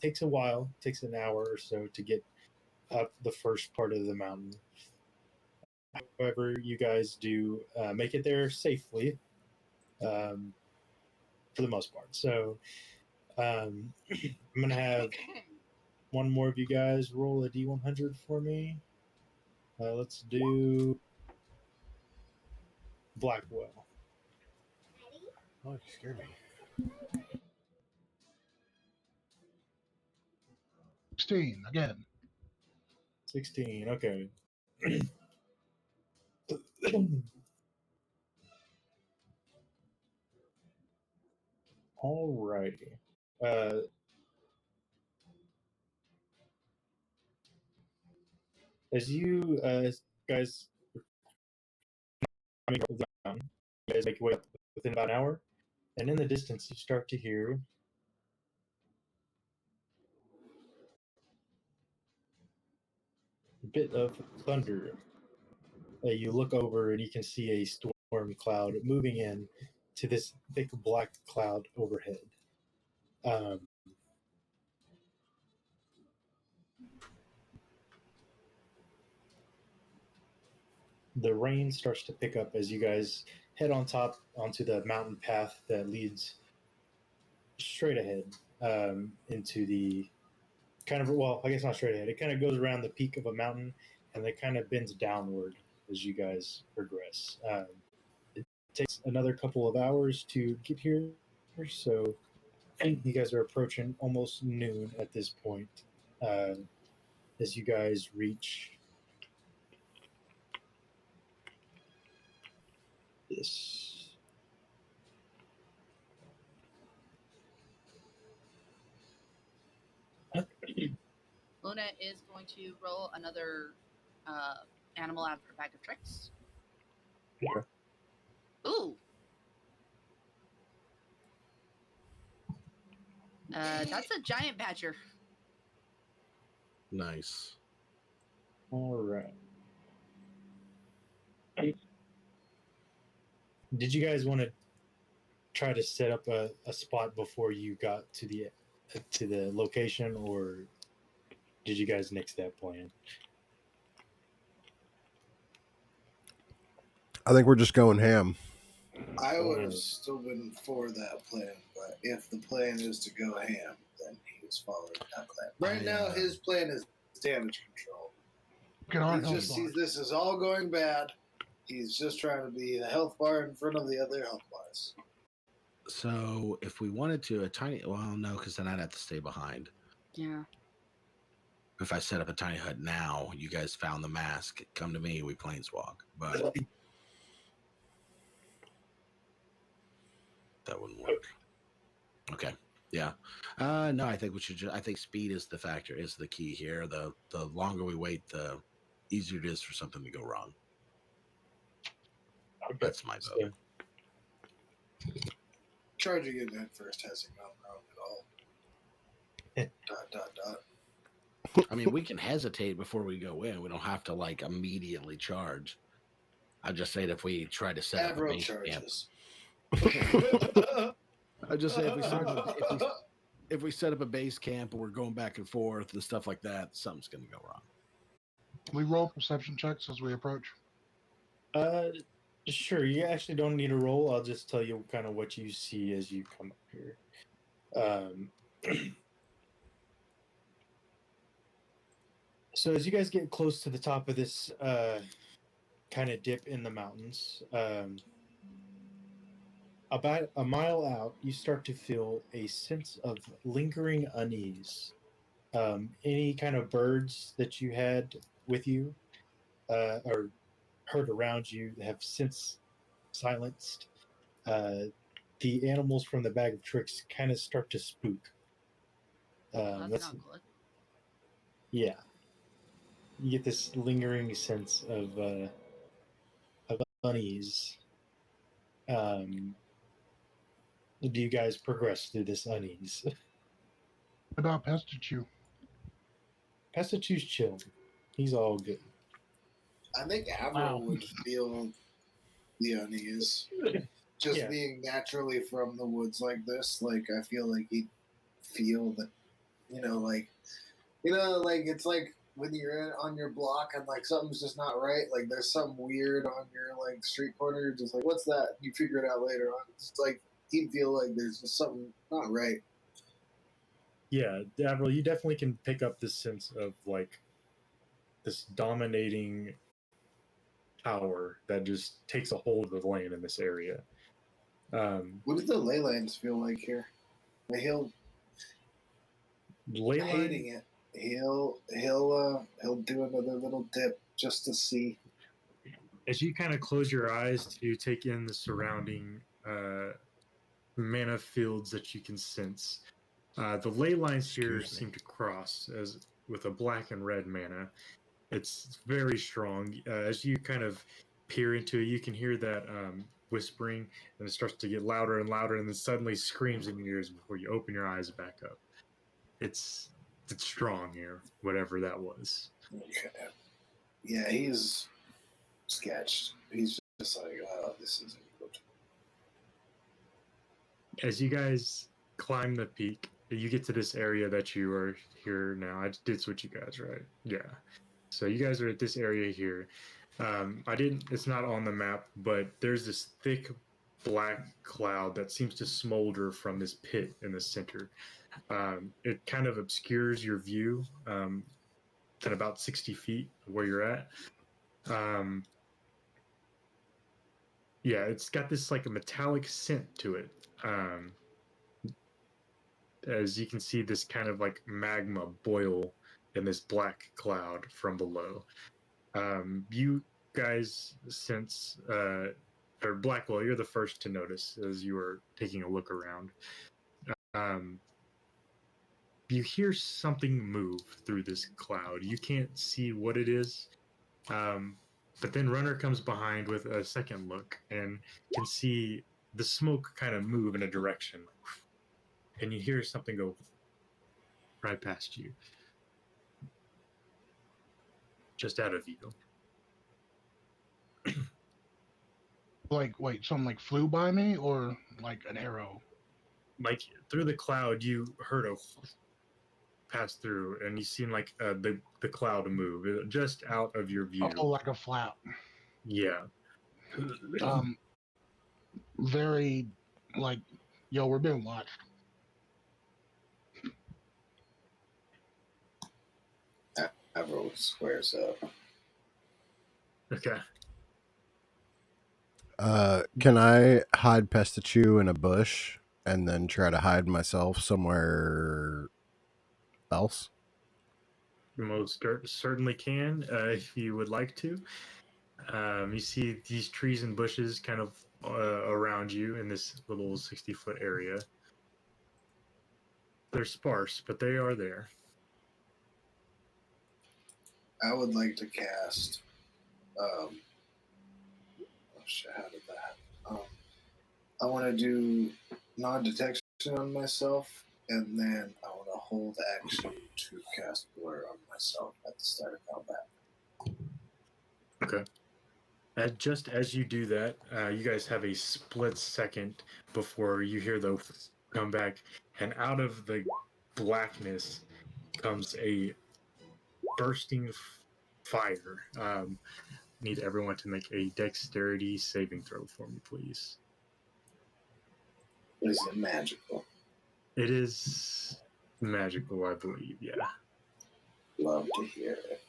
takes a while, takes an hour or so to get up the first part of the mountain. However, you guys do make it there safely, for the most part. So I'm gonna have one more of you guys roll a D100 for me. Let's do Blackwell. Oh, you scared me. 16 again. 16. Okay. Alrighty. As you guys, you guys make your way up within about an hour, and in the distance you start to hear a bit of thunder. You look over and you can see a storm cloud moving in to this thick black cloud overhead. Um, the rain starts to pick up as you guys head on top onto the mountain path that leads straight ahead into the kind of, well, I guess not straight ahead. It kind of goes around the peak of a mountain and it kind of bends downward as you guys progress. It takes another couple of hours to get here, so you guys are approaching almost noon at this point. As you guys reach this. Luna is going to roll another animal out of her bag of tricks. Yeah. Ooh. That's a giant badger. Nice. All right. Did you guys want to try to set up a spot before you got to the location, or did you guys nix that plan? I think we're just going ham. I would have still been for that plan, but if the plan is to go ham, then he was following that plan. Right now, his plan is damage control. Get our He health just sees bars. this is all going bad. He's just trying to be the health bar in front of the other health bars. So if we wanted to, no, because then I'd have to stay behind. Yeah. If I set up a tiny hut now, you guys found the mask, come to me, we planeswalk. But that wouldn't work. Okay. Yeah. No, I think we should I think speed is the factor, is the key here. The longer we wait, the easier it is for something to go wrong. Okay. That's my vote. Charging it head first hasn't gone wrong at all. ... I mean, we can hesitate before we go in. We don't have to like immediately charge. I just say that if we try to set up a base charges. camp. I just say if we set up a base camp and we're going back and forth and stuff like that, something's going to go wrong. We roll perception checks as we approach. Sure. You actually don't need a roll. I'll just tell you kind of what you see as you come up here. So as you guys get close to the top of this kind of dip in the mountains, about a mile out, you start to feel a sense of lingering unease. Any kind of birds that you had with you or heard around you have since silenced. The animals from the bag of tricks kind of start to spook. That's not good. Yeah. You get this lingering sense of unease. Do you guys progress through this unease? What about Pestachew? Pestachew's chill. He's all good. I think Avril would feel the unease. Just being naturally from the woods like this, like I feel like he'd feel that, like it's like when you're on your block and like something's just not right, like there's something weird on your like street corner, you're just like, what's that? You figure it out later on. It's like he'd feel like there's just something not right. Yeah, Avril, you definitely can pick up this sense of like this dominating power that just takes a hold of the land in this area. What do the ley lines feel like here? He'll hating it. He'll do another little dip just to see. As you kind of close your eyes to take in the surrounding mana fields that you can sense, the ley lines here seem to cross as with a black and red mana. It's very strong. As you kind of peer into it, you can hear that whispering, and it starts to get louder and louder, and then suddenly screams in your ears before you open your eyes back up. It's strong here, whatever that was. Okay. Yeah, he's sketched. He's just like, oh, this isn't good. As you guys climb the peak, you get to this area that you are here now. I did switch you guys, right? Yeah. So you guys are at this area here. It's not on the map, but there's this thick black cloud that seems to smolder from this pit in the center. It kind of obscures your view at about 60 feet where you're at. It's got this like a metallic scent to it. As you can see, this kind of like magma boil in this black cloud from below. You guys sense, or Blackwell, you're the first to notice as you were taking a look around. You hear something move through this cloud. You can't see what it is, but then Runner comes behind with a second look and can see the smoke kind of move in a direction. And you hear something go right past you. just out of view. Like, wait, something like flew by me, or like an arrow? Like through the cloud, you heard a pass through, and you seen like the cloud move just out of your view. Oh, like a flap. Yeah. Very, like, yo, we're being watched. Everyone squares up. Okay. Can I hide Pestachu in a bush and then try to hide myself somewhere else? You most certainly can, if you would like to. You see these trees and bushes kind of around you in this little 60-foot area. They're sparse, but they are there. I would like to cast. Oh shit! How did that? I want to do non-detection on myself, and then I want to hold action to cast blur on myself at the start of combat. Okay. Just as you do that, you guys have a split second before you hear the come back, and out of the blackness comes a bursting fire. Need everyone to make a dexterity saving throw for me, please. Is it magical? It is magical, I believe, yeah. Love to hear it.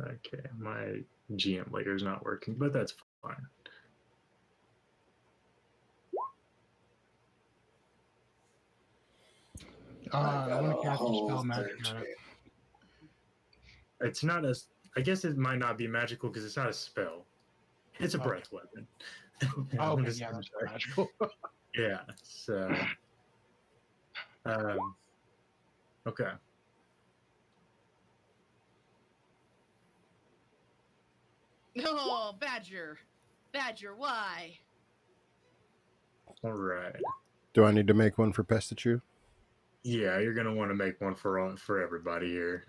Okay, my GM layer is not working, but that's fine. I want to cast a spell magic on it. It's not a. I guess it might not be magical because it's not a spell. It's a breath weapon. Oh, okay, yeah, that's magical. Yeah. So. Okay. Oh, Badger, why? All right. Do I need to make one for Pestachu? Yeah, you're gonna want to make one for everybody here.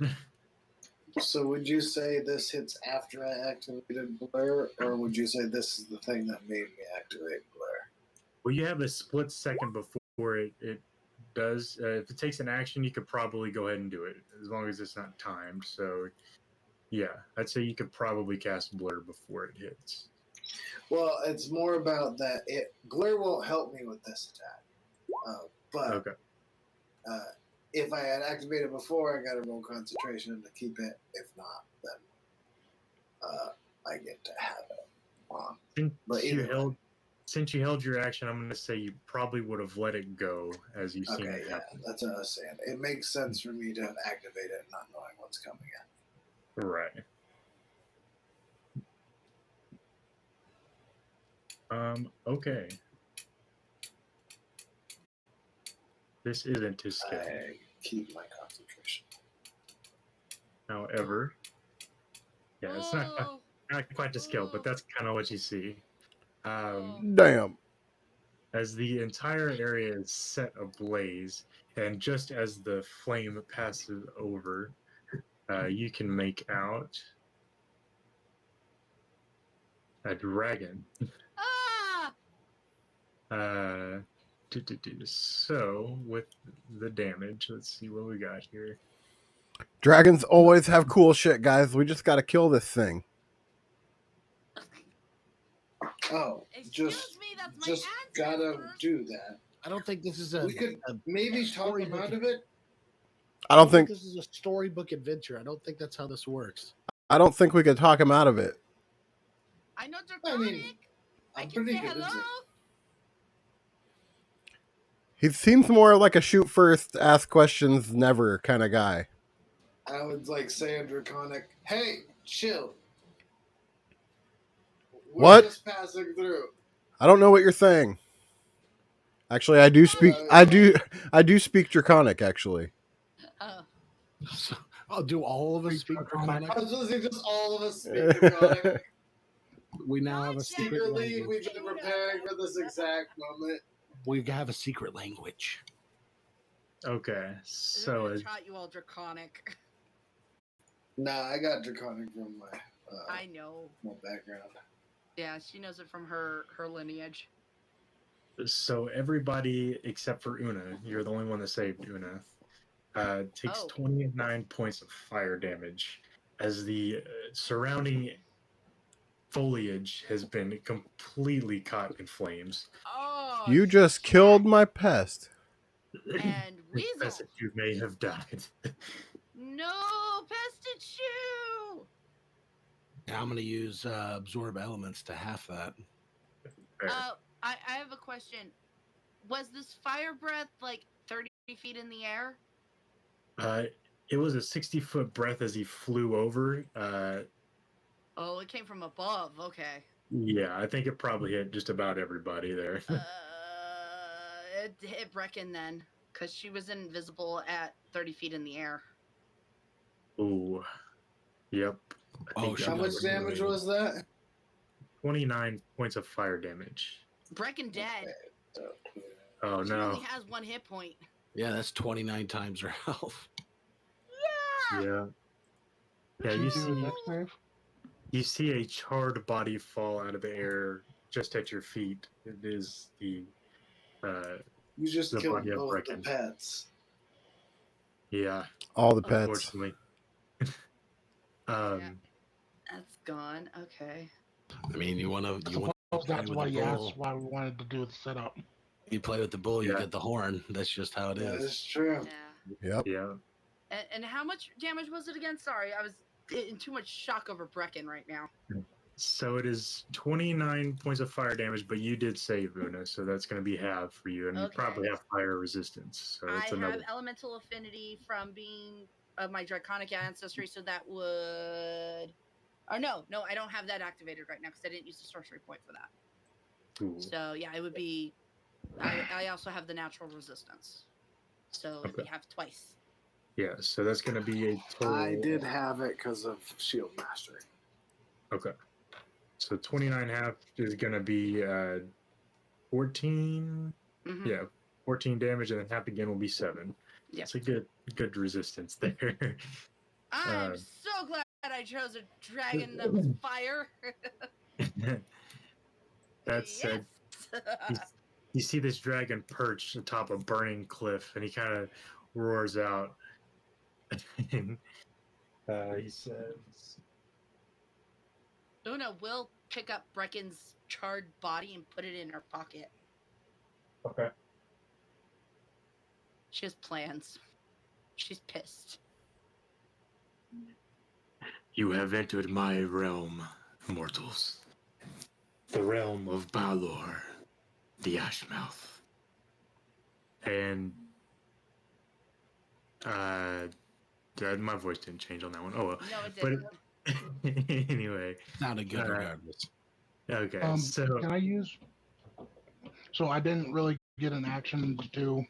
So would you say this hits after I activated blur, or would you say this is the thing that made me activate blur? Well, you have a split second before it does. If it takes an action, you could probably go ahead and do it, as long as it's not timed. So, yeah, I'd say you could probably cast blur before it hits. Well, it's more about that. Blur won't help me with this attack, but Okay. If I had activated before, I got to roll concentration to keep it. If not, then I get to have it on. Since you held your action, I'm going to say you probably would have let it go as you've seen it happen. That's what I was saying. It makes sense for me to have activated it, not knowing what's coming at me. Right. Okay. This isn't his skill. I keep my concentration. However, yeah, it's not quite to scale, but that's kind of what you see. Damn. As the entire area is set ablaze, and just as the flame passes over, you can make out a dragon. So, with the damage, let's see what we got here. Dragons always have cool shit, guys. We just gotta kill this thing. Oh, just gotta do that. I don't think this is a. We could maybe talk him out of it. I don't think this is a storybook adventure. I don't think that's how this works. I don't think we could talk him out of it. I know Draconic. I'm pretty good at it. He seems more like a shoot first, ask questions never kind of guy. I would like say in Draconic, hey, chill. We're just passing through. I don't know what you're saying. Actually, I do speak. I do speak Draconic. Actually. So, I'll do all of us speak Draconic. I was listening, just all of us speak Draconic. We now have a secret language. We've been preparing for this exact moment. We have a secret language. Okay, so taught you all Draconic. Nah, I got draconic from my I know. my background. Yeah, she knows it from her lineage. So everybody except for Una, you're the only one that saved Una, takes Oh. 29 points of fire damage as the surrounding foliage has been completely caught in flames. Oh. You just shit. killed my pest. And Weasel. As if you may have died. No, pested shoe. Yeah, I'm going to use absorb elements to half that. Fair. I have a question. Was this fire breath like 30 feet in the air? It was a 60-foot breath as he flew over. Oh, it came from above. Okay. Yeah, I think it probably hit just about everybody there. It hit Brecken then, because she was invisible at 30 feet in the air. Ooh. Yep. I think she How that much was damage was that? 29 points of fire damage. Brecken dead. Oh She no. only has 1 hit point. Yeah, that's 29 times her health. Yeah. Yeah. Yeah, Did you she do a see dex save? you see a charred body fall out of the air just at your feet. It is the You just the killed body of both the Brecken. pets. Yeah, All the pets. unfortunately. Yeah. That's gone. Okay. I mean, you want to Suppose play that's with why the you asked bull. why we wanted to do the setup. You play with the bull, you Yeah. get the horn. That's just how it That is. is true. Yeah. Yep. Yeah. And how much damage was it again? Sorry, I was in too much shock over Brecken right now. So it is 29 points of fire damage, but you did save Una, so that's going to be half for you, and you Okay. probably have fire resistance. So I it's another. have elemental affinity from being of my draconic ancestry, so that would. Oh no, I don't have that activated right now because I didn't use the sorcery point for that. Ooh. So yeah, it would be. I also have the natural resistance, so it'd be Okay. half twice. Yeah, so that's going to be a total. I did have it because of shield mastery. Okay. So 29 half is going to be 14. Mhm. Yeah, 14 damage, and then half again will be 7. Yeah. It's a good resistance there. I'm so glad I chose a dragon that was fire. That said, you see this dragon perched atop a burning cliff, and he kind of roars out. And, he says, Una will pick up Brecken's charred body and put it in her pocket. "Okay, She has plans. She's pissed. you have entered my realm, mortals. The realm of Balor, the Ashmouth. And my voice didn't change on that one. Oh well. No, it didn't. But anyway, Sounded good regardless. Okay, so Can I use? So I didn't really get an action to do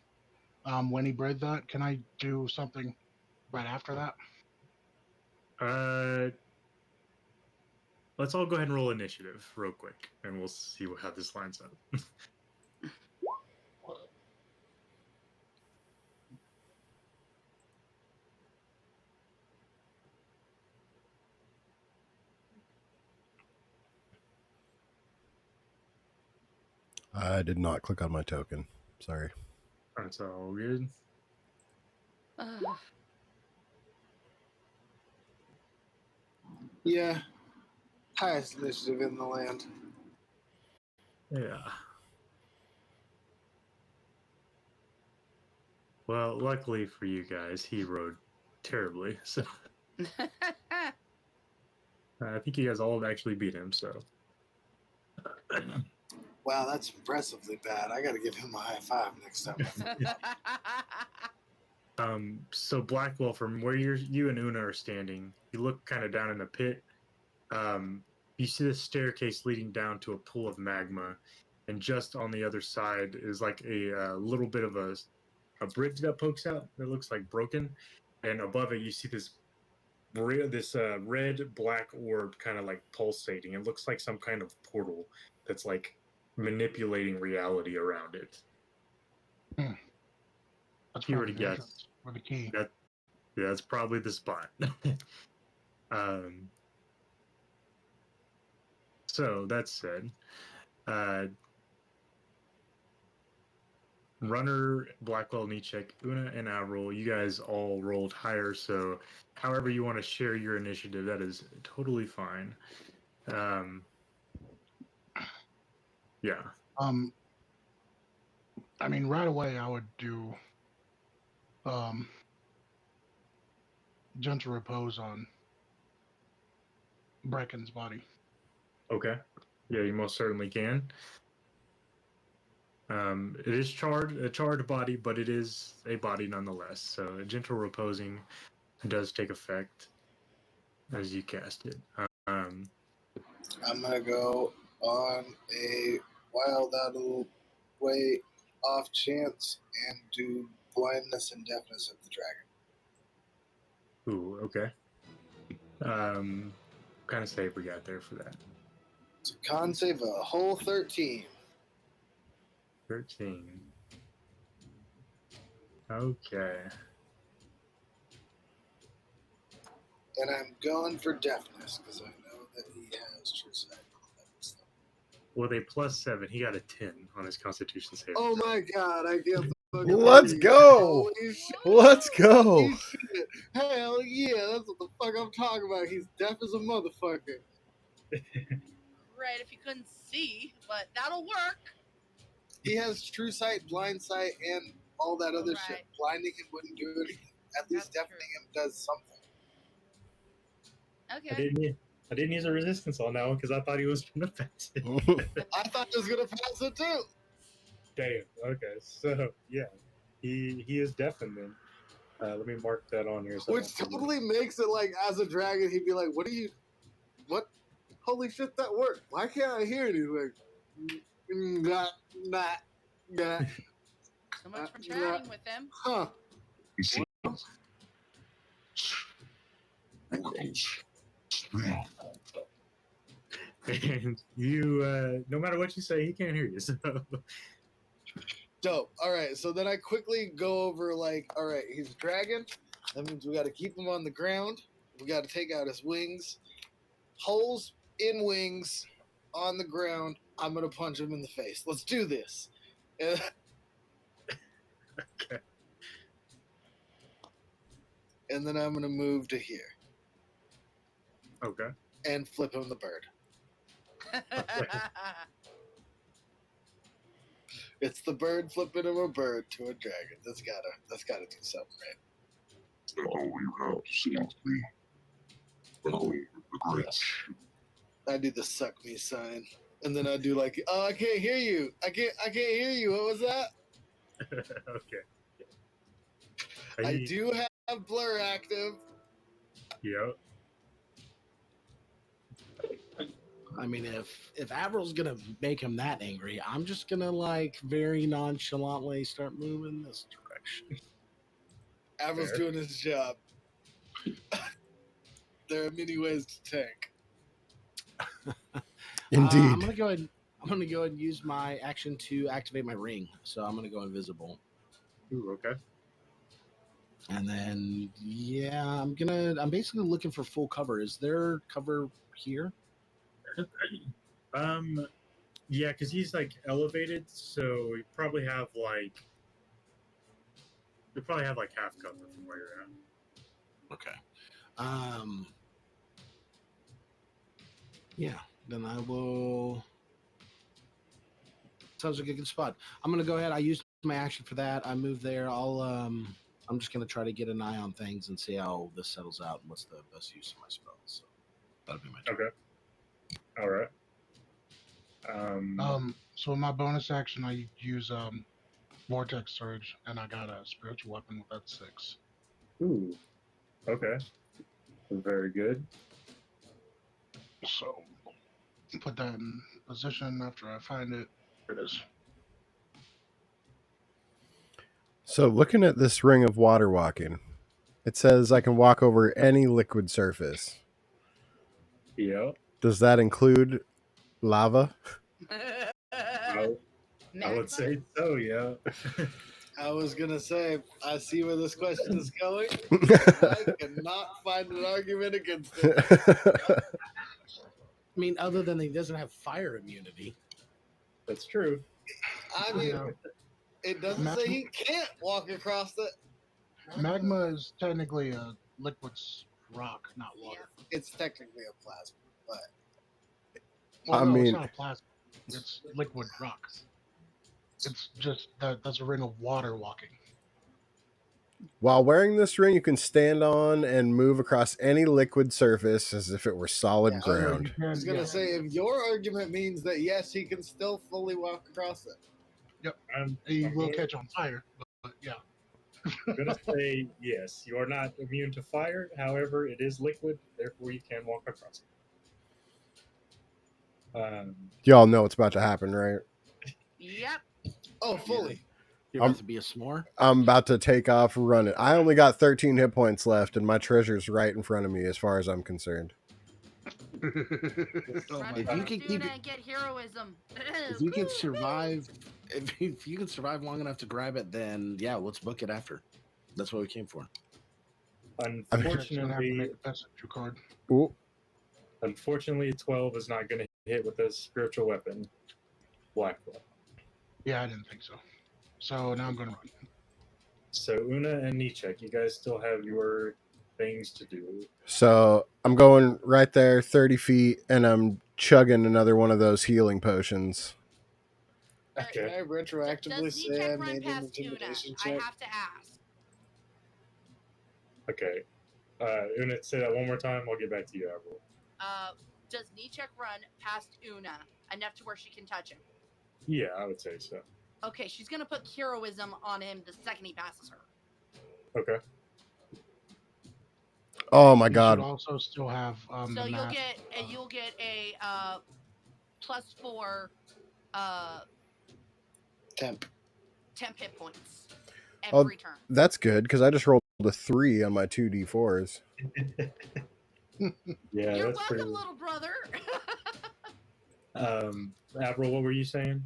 when he bred that. Can I do something right after that? let's all go ahead and roll initiative real quick, and we'll see how this lines up. I did not click on my token. Sorry. That's all good. Yeah. Highest initiative in the land. Yeah. Well, luckily for you guys, he rode terribly, so I think you guys all actually beat him. So. Wow, that's impressively bad. I got to give him a high five next time. So Blackwell, from where you and Una are standing, you look kind of down in the pit. You see the staircase leading down to a pool of magma, and just on the other side is like a little bit of a bridge that pokes out that looks like broken, and above it you see this red black orb kind of like pulsating. It looks like some kind of portal that's like manipulating reality around it. That's If you were probably to the guess, entrance or the key. that's probably the spot. So that said, Runner, Blackwell, Nietzsche, Una, and Avril, you guys all rolled higher, so however you want to share your initiative, that is totally fine. Yeah. I mean, right away I would do gentle repose on Brecken's body. Okay. Yeah, you most certainly can. It is a charred body, but it is a body nonetheless. So a gentle reposing does take effect as you cast it. I'm gonna go on a wild out of way off chance and do blindness and deafness of the dragon. Ooh, okay. What kind of save we got there for that? It's a con save a whole 13. 13. Okay. And I'm going for deafness because I know that he has true sight. With a +7, he got a 10 on his Constitution save. Oh my god, I feel Let's go. Let's go. Hell yeah, that's what the fuck I'm talking about. He's deaf as a motherfucker. Right, if you couldn't see, but that'll work. He has true sight, blind sight, and all that other shit. Blinding him wouldn't do anything. At least deafening him does something. Okay. I didn't use a resistance on that one because I thought he was gonna pass it. I thought he was gonna pass it too. Damn. Okay. So yeah, he is deafened then. Let me mark that on here. So Which totally makes it like, as a dragon, he'd be like, "What? Holy shit, that worked! Why can't I hear anything?" Nah. So much for chatting with him. Huh? And you, no matter what you say, he can't hear you. So Dope. All right. So then I quickly go over like, all right, he's a dragon. That means we got to keep him on the ground. We got to take out his wings. Holes in wings on the ground. I'm gonna punch him in the face. Let's do this. okay. And then I'm gonna move to here. Okay. And flip him the bird. It's the bird flipping him a bird to a dragon. That's gotta do something, right? So you have sent me. I do the suck me sign, and then I do like, oh, I can't hear you. I can't hear you. What was that? Okay. I do have blur active. Yep. I mean, if Avril's gonna make him that angry, I'm just gonna like very nonchalantly start moving this direction. Avril's doing his job. There are many ways to tank. Indeed. I'm gonna go ahead and use my action to activate my ring. So I'm gonna go invisible. Ooh, okay. And then I'm basically looking for full cover. Is there cover here? Yeah, because he's like elevated, so you probably have like half cover from where you're at. Okay. Yeah, then I will. Sounds like a good spot. I'm gonna go ahead. I used my action for that. I moved there. I'm just gonna try to get an eye on things and see how this settles out and what's the best use of my spells. So that'll be my turn. Okay. All right. So in my bonus action, I use Vortex Surge, and I got a spiritual weapon with that 6. Ooh. Okay. Very good. So put that in position after I find it. Here it is. So looking at this ring of water walking, it says I can walk over any liquid surface. Yeah. Does that include lava? I would say so, yeah. I was gonna say, I see where this question is going. I cannot find an argument against it. I mean, other than he doesn't have fire immunity. That's true. I mean, Yeah. it doesn't say he can't walk across it. Magma is technically a liquid rock, not water. It's technically a plasma, but Well, I no, it's mean- not a plasma. It's liquid rock. It's just that's a ring of water walking. While wearing this ring, you can stand on and move across any liquid surface as if it were solid Yeah, ground. I was gonna say, if your argument means that yes, he can still fully walk across it. Yep. I'm He will going- catch on fire, but yeah. I'm gonna say yes. You are not immune to fire. However, it is liquid, therefore you can walk across it. Y'all know what's about to happen, right? Yep. Oh, fully. You're about to be a s'more? I'm about to take off running. I only got 13 hit points left, and my treasure's right in front of me as far as I'm concerned. Oh Run If from you can Duna keep it- and get heroism. If you can survive, if you can survive long enough to grab it, then yeah, let's book it after. That's what we came for. Unfortunately, card. Ooh. Unfortunately, 12 is not going to hit with a spiritual weapon. Blackwell. Yeah, I didn't think so. So now I'm going to run. So Una and Nichek, you guys still have your things to do. So I'm going right there, 30 feet, and I'm chugging another one of those healing potions. Can I retroactively Does say I Nichek run made an past Una? intimidation I check? have to ask. Okay. Una, say that one more time. I'll get back to you, Avril. Does Nichek run past Una enough to where she can touch him? Yeah, I would say so. Okay, she's gonna put heroism on him the second he passes her. Okay. Oh my You god. should also still have So the you'll math. get a +4 temp hit points Oh, every turn. that's good because I just rolled a 3 on my 2d4s. Yeah, You're that's welcome, pretty. little brother. Avril, what were you saying?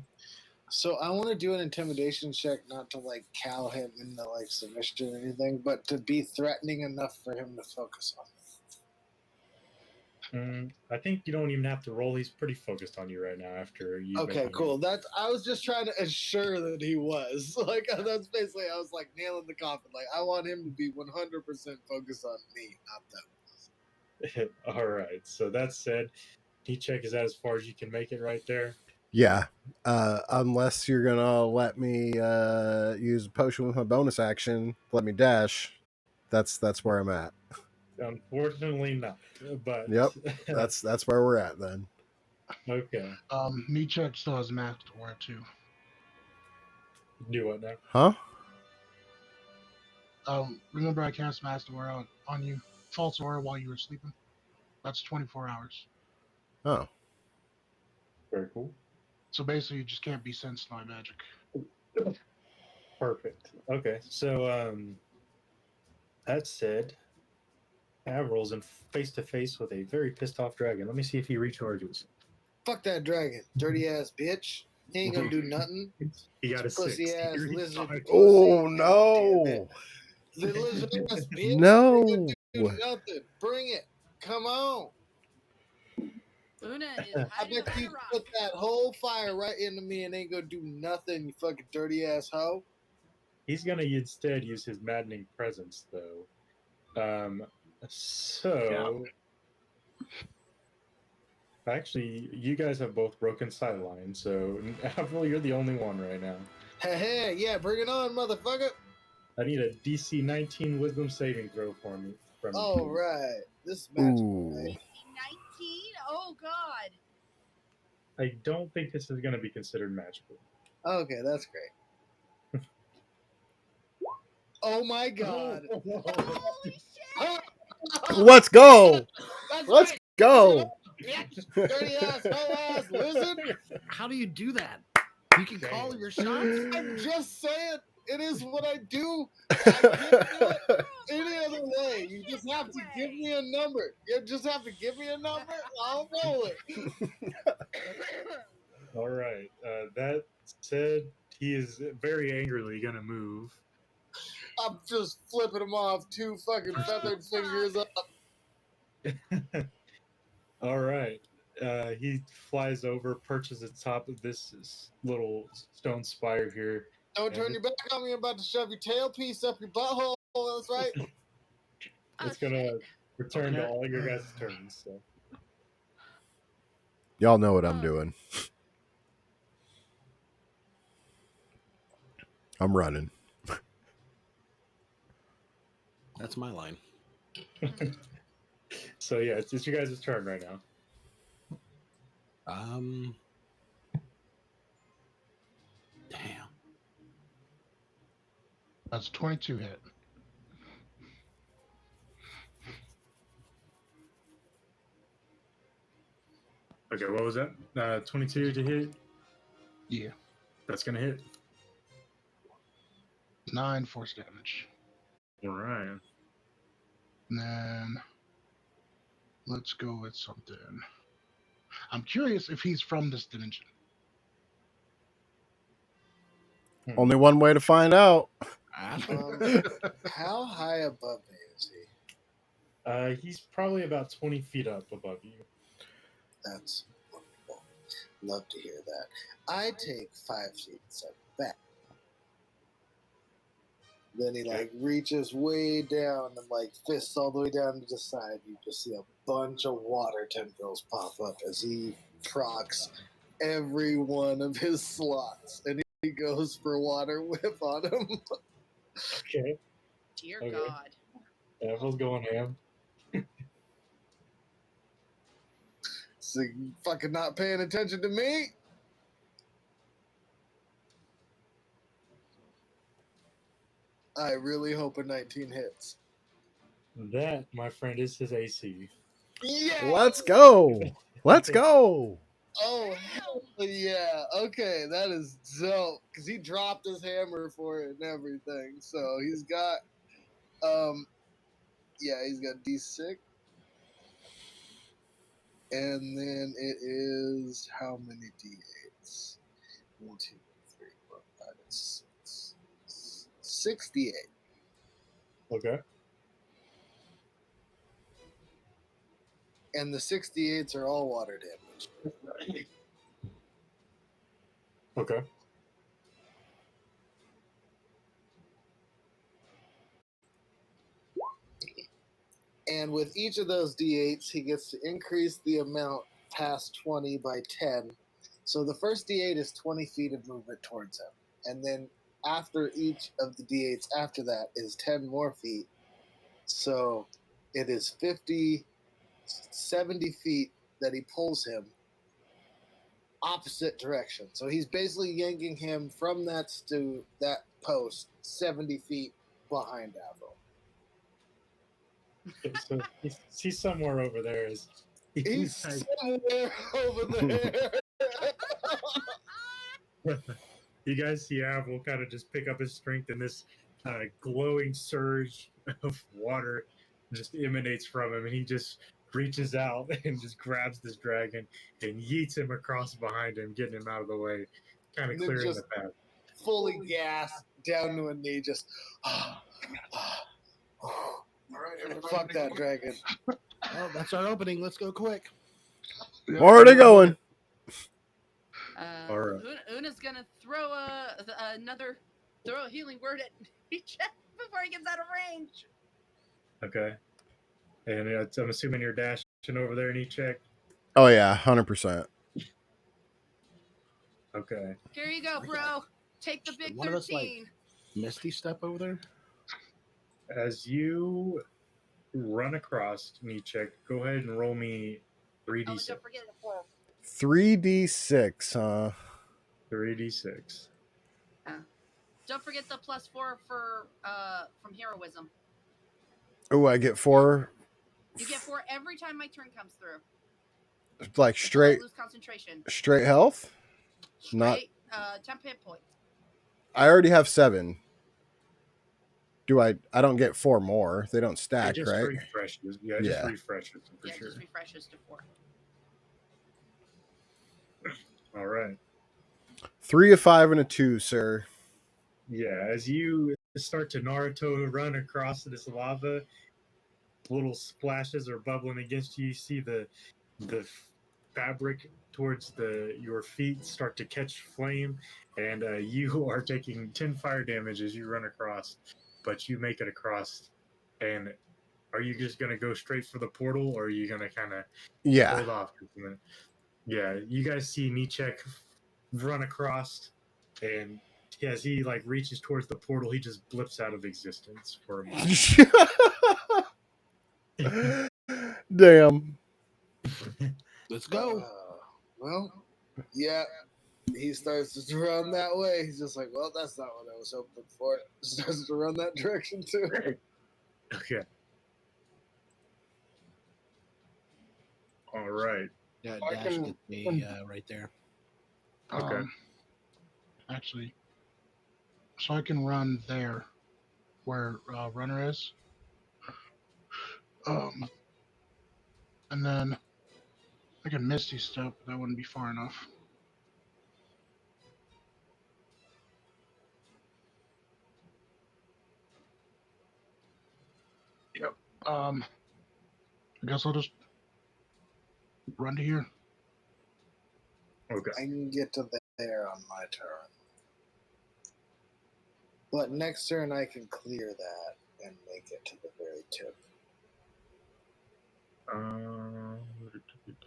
So I want to do an intimidation check, not to like cow him into like submission or anything, but to be threatening enough for him to focus on me. I think you don't even have to roll. He's pretty focused on you right now after you. Okay, making cool. I was just trying to ensure that he was. Like, that's basically, I was like nailing the coffin. Like, I want him to be 100% focused on me, not them. All right. So that said, Nichek, is that as far as you can make it right there? Yeah. Unless you're gonna let me use a potion with my bonus action, let me dash. That's where I'm at. Unfortunately, not. But Yep. That's where we're at then. Okay. Nichek still has math to wear too. Do what now? Huh? Remember I cast Master Aura on you, false aura while you were sleeping. That's 24 hours. Oh. Very cool. So basically, you just can't be sensed by magic. Perfect. Okay. So that said, Avril's in face to face with a very pissed off dragon. Let me see if he recharges. Fuck that dragon. Dirty ass bitch. He ain't gonna do nothing. He got a Pussy 6. ass He lizard. recharged. Oh Damn no. it. The lizard ass bitch. No. Ain't gonna do nothing. Bring it. Come on. Una is I hiding bet behind you a rock. put that whole fire right into me and ain't gonna do nothing, you fucking dirty ass hoe. He's gonna instead use his maddening presence, though. So actually, you guys have both broken sideline. So Avril, you're the only one right now. Hey, yeah, bring it on, motherfucker. I need a DC 19 Wisdom saving throw for me. From you. All right, this is magical, Ooh. right? 19? Oh god. I don't think this is going to be considered magical. Okay, that's great. Oh my god. Holy shit! Let's go. That's Let's right. go. Bitch, dirty ass, hoe ass lizard. How do you do that? You can call your shots. I'm just saying, it is what I do. I can't do it any other way. You just have to give me a number. You just have to give me a number. I'll roll it. All right. That said, he is very angrily going to move flipping him off. 2 fucking feathered fingers up. All right. He flies over, perches at the top of this little stone spire here. Don't turn your back on me. I'm about to shove your tailpiece up your butthole. That's right. It's gonna return to all your guys' turns. So. Y'all know what I'm doing. I'm running. That's my line. So yeah, it's you guys' turn right now. Damn. That's 22 hit. Okay, what was that? 22 to hit? Yeah. That's gonna hit. 9 force damage. All right. And then let's go with something. I'm curious if he's from this dimension. Only one way to find out. How high above me is he? He's probably about 20 feet up above you. That's wonderful. Love to hear that. I take 5 feet and step back. Then he reaches way down and fists all the way down to the side. You just see a bunch of water tendrils pop up as he procs every one of his slots, and he goes for water whip on him. Okay. Dear God. Everyone's going ham. So you fucking not paying attention to me? I really hope a 19 hits. That, my friend, is his AC. Yeah. Let's go. Let's go. Oh, hell yeah. Okay, that is dope. Because he dropped his hammer for it and everything. So he's got, he's got D6. And then it is how many D8s? 1, 2, 3, 4, 5, 6. 68. Okay. And the 68s are all water damage. Okay. And with each of those D8s, he gets to increase the amount past 20 by 10. So the first D8 is 20 feet of movement towards him. And then after each of the D8s after that is 10 more feet. So it is 50, 70 feet that he pulls him opposite direction. So he's basically yanking him from that post 70 feet behind Avril. Okay, so he's somewhere over there. He's somewhere over there. You guys see Avril kind of just pick up his strength, and this glowing surge of water just emanates from him, and he just reaches out and just grabs this dragon and yeets him across behind him, getting him out of the way, kind of clearing the path. Fully gassed down to a knee, just. All right, fuck that dragon. Oh, that's our opening. Let's go quick. Already going. All right. Una's gonna throw a healing word at Check before he gets out of range. Okay. And I'm assuming you're dashing over there, and check. Oh yeah, 100%. Okay. Here you go, bro. Take the big 13. Misty step over there. As you run across check, go ahead and roll me 3d6. Don't forget the 4. 3d6, huh? 3d6. Don't forget the +4 for from heroism. Oh, I get 4. You get 4 every time my turn comes through. Like straight. Lose concentration. Straight health. Straight, not 10 hit points. I already have 7. Do I don't get 4 more. They don't stack, it just right? Refreshes. Yeah, just refreshes for sure. Just refreshes to 4. All right. 3, a 5, and a 2, sir. Yeah, as you start to Naruto run across this lava, little splashes are bubbling against you. You see the fabric towards your feet start to catch flame, and you are taking 10 fire damage as you run across, but you make it across. And are you just gonna go straight for the portal, or are you gonna kind of Yeah. hold off? Yeah, you guys see Nichek run across, and as he like reaches towards the portal, he just blips out of existence for a moment. Damn. Let's go. Well, yeah. He starts to run that way. He's just like, well, that's not what I was hoping for. Starts to run that direction too. Okay. All right. Yeah, I Dash can- gets me right there. Okay. Actually, so I can run there, where runner is. And then I can Misty Step, but that wouldn't be far enough. Yep. I guess I'll just run to here. Okay. I can get to there on my turn. But next turn I can clear that and make it to the very tip.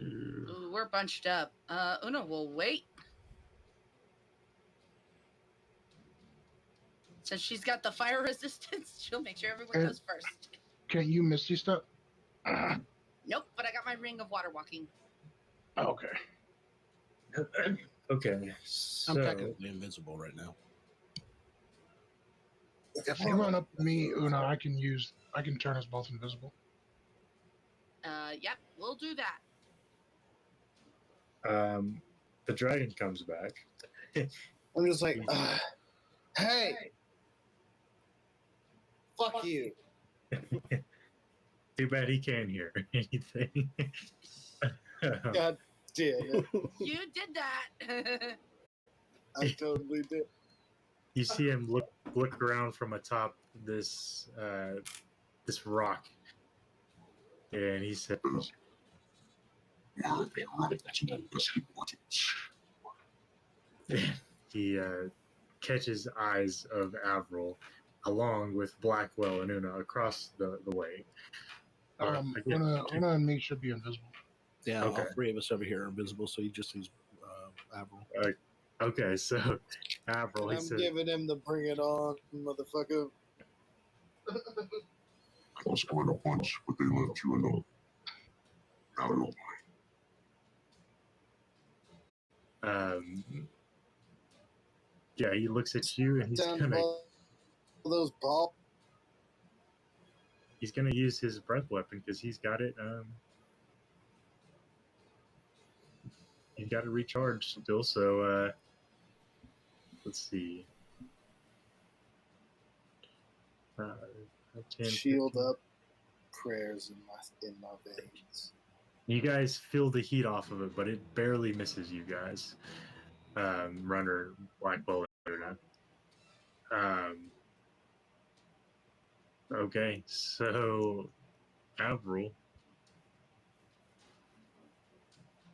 Ooh, we're bunched up. Una will wait. Since she's got the fire resistance, she'll make sure everyone goes first. Can't you Misty Step? Nope, but I got my ring of water walking. Okay. Okay. So I'm technically invisible right now. If you run up to me, Una, I can turn us both invisible. Yep, we'll do that. the dragon comes back. I'm just like, hey, fuck you. Too bad he can't hear anything. God damn it. You did that. I totally did. You see him look around from atop this rock, and he says, he catches eyes of Avril along with Blackwell and Una across the way. Una and me should be invisible. Yeah, Okay. all three of us over here are invisible, so he just sees Avril. Okay, so Avril, he I'm says, giving him the bring it on, motherfucker. I was going to punch, but they left you alone. Now I don't mind. yeah, he looks at you and those balls. He's gonna use his breath weapon because he's got it. He's got it recharged still. So let's see. 10, Shield 15. up, prayers in my veins. You guys feel the heat off of it, but it barely misses you guys. Runner, Blackwell, okay, so Avril.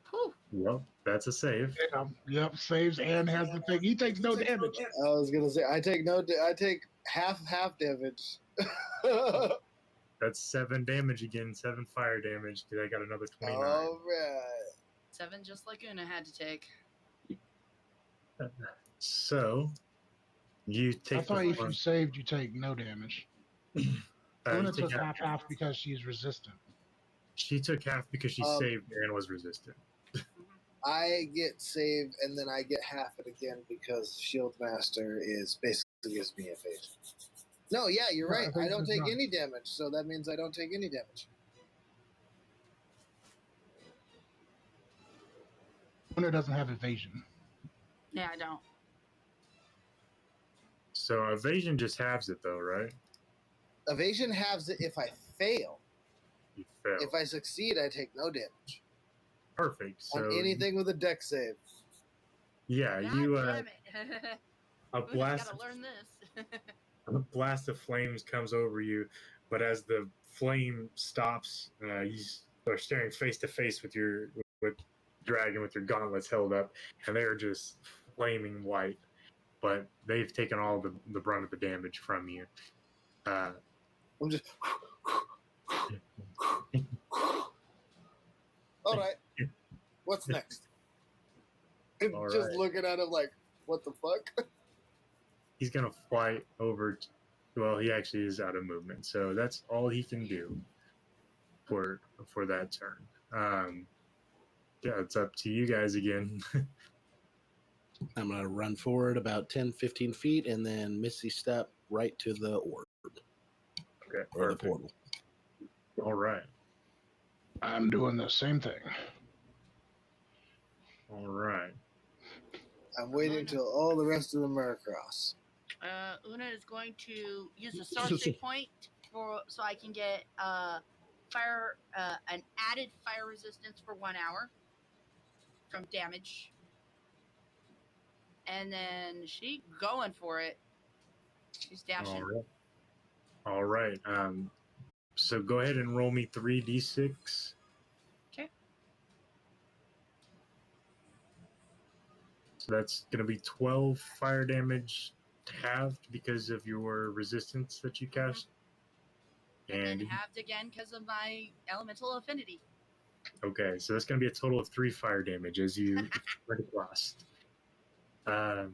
Whew. Well, that's a save. Yep, saves and has the thing. He takes no damage. I was gonna say I take half damage. That's 7 damage again, 7 fire damage. Because I got another 29. All right. 7, just like Una had to take. So you take. I thought if you saved, you take no damage. Una took half because she's resistant. She took half because she saved and was resistant. I get saved and then I get half it again because Shield Master is basically gives me evasion. No, yeah, you're right. I don't take any damage, so that means I don't take any damage. Una doesn't have evasion. Yeah, I don't. So evasion just halves it, though, right? Evasion halves it if I fail. You fail. If I succeed, I take no damage. Perfect. So on anything with a deck save. Yeah, God you damn it. a blast. Gotta learn this. A blast of flames comes over you, but as the flame stops, you are staring face to face with your with dragon with your gauntlets held up, and they are just flaming white. But they've taken all the brunt of the damage from you. I'm just. All right. What's next? I'm All just right. looking at him like, what the fuck? He's gonna fly over. Well, he actually is out of movement, so that's all he can do for that turn. Yeah, it's up to you guys again. I'm going to run forward about 10, 15 feet and then Misty Step right to the orb Okay, or the perfect. portal. All right. I'm doing the same thing. All right. I'm waiting till all the rest of them are across. Una is going to use a sorcery point so I can get fire an added fire resistance for 1 hour from damage. And then she going for it. She's dashing. All right. So go ahead and roll me 3d6. Okay. So that's going to be 12 fire damage halved because of your resistance that you cast. And then halved again because of my elemental affinity. Okay, so that's going to be a total of 3 fire damage as you spread across. Go,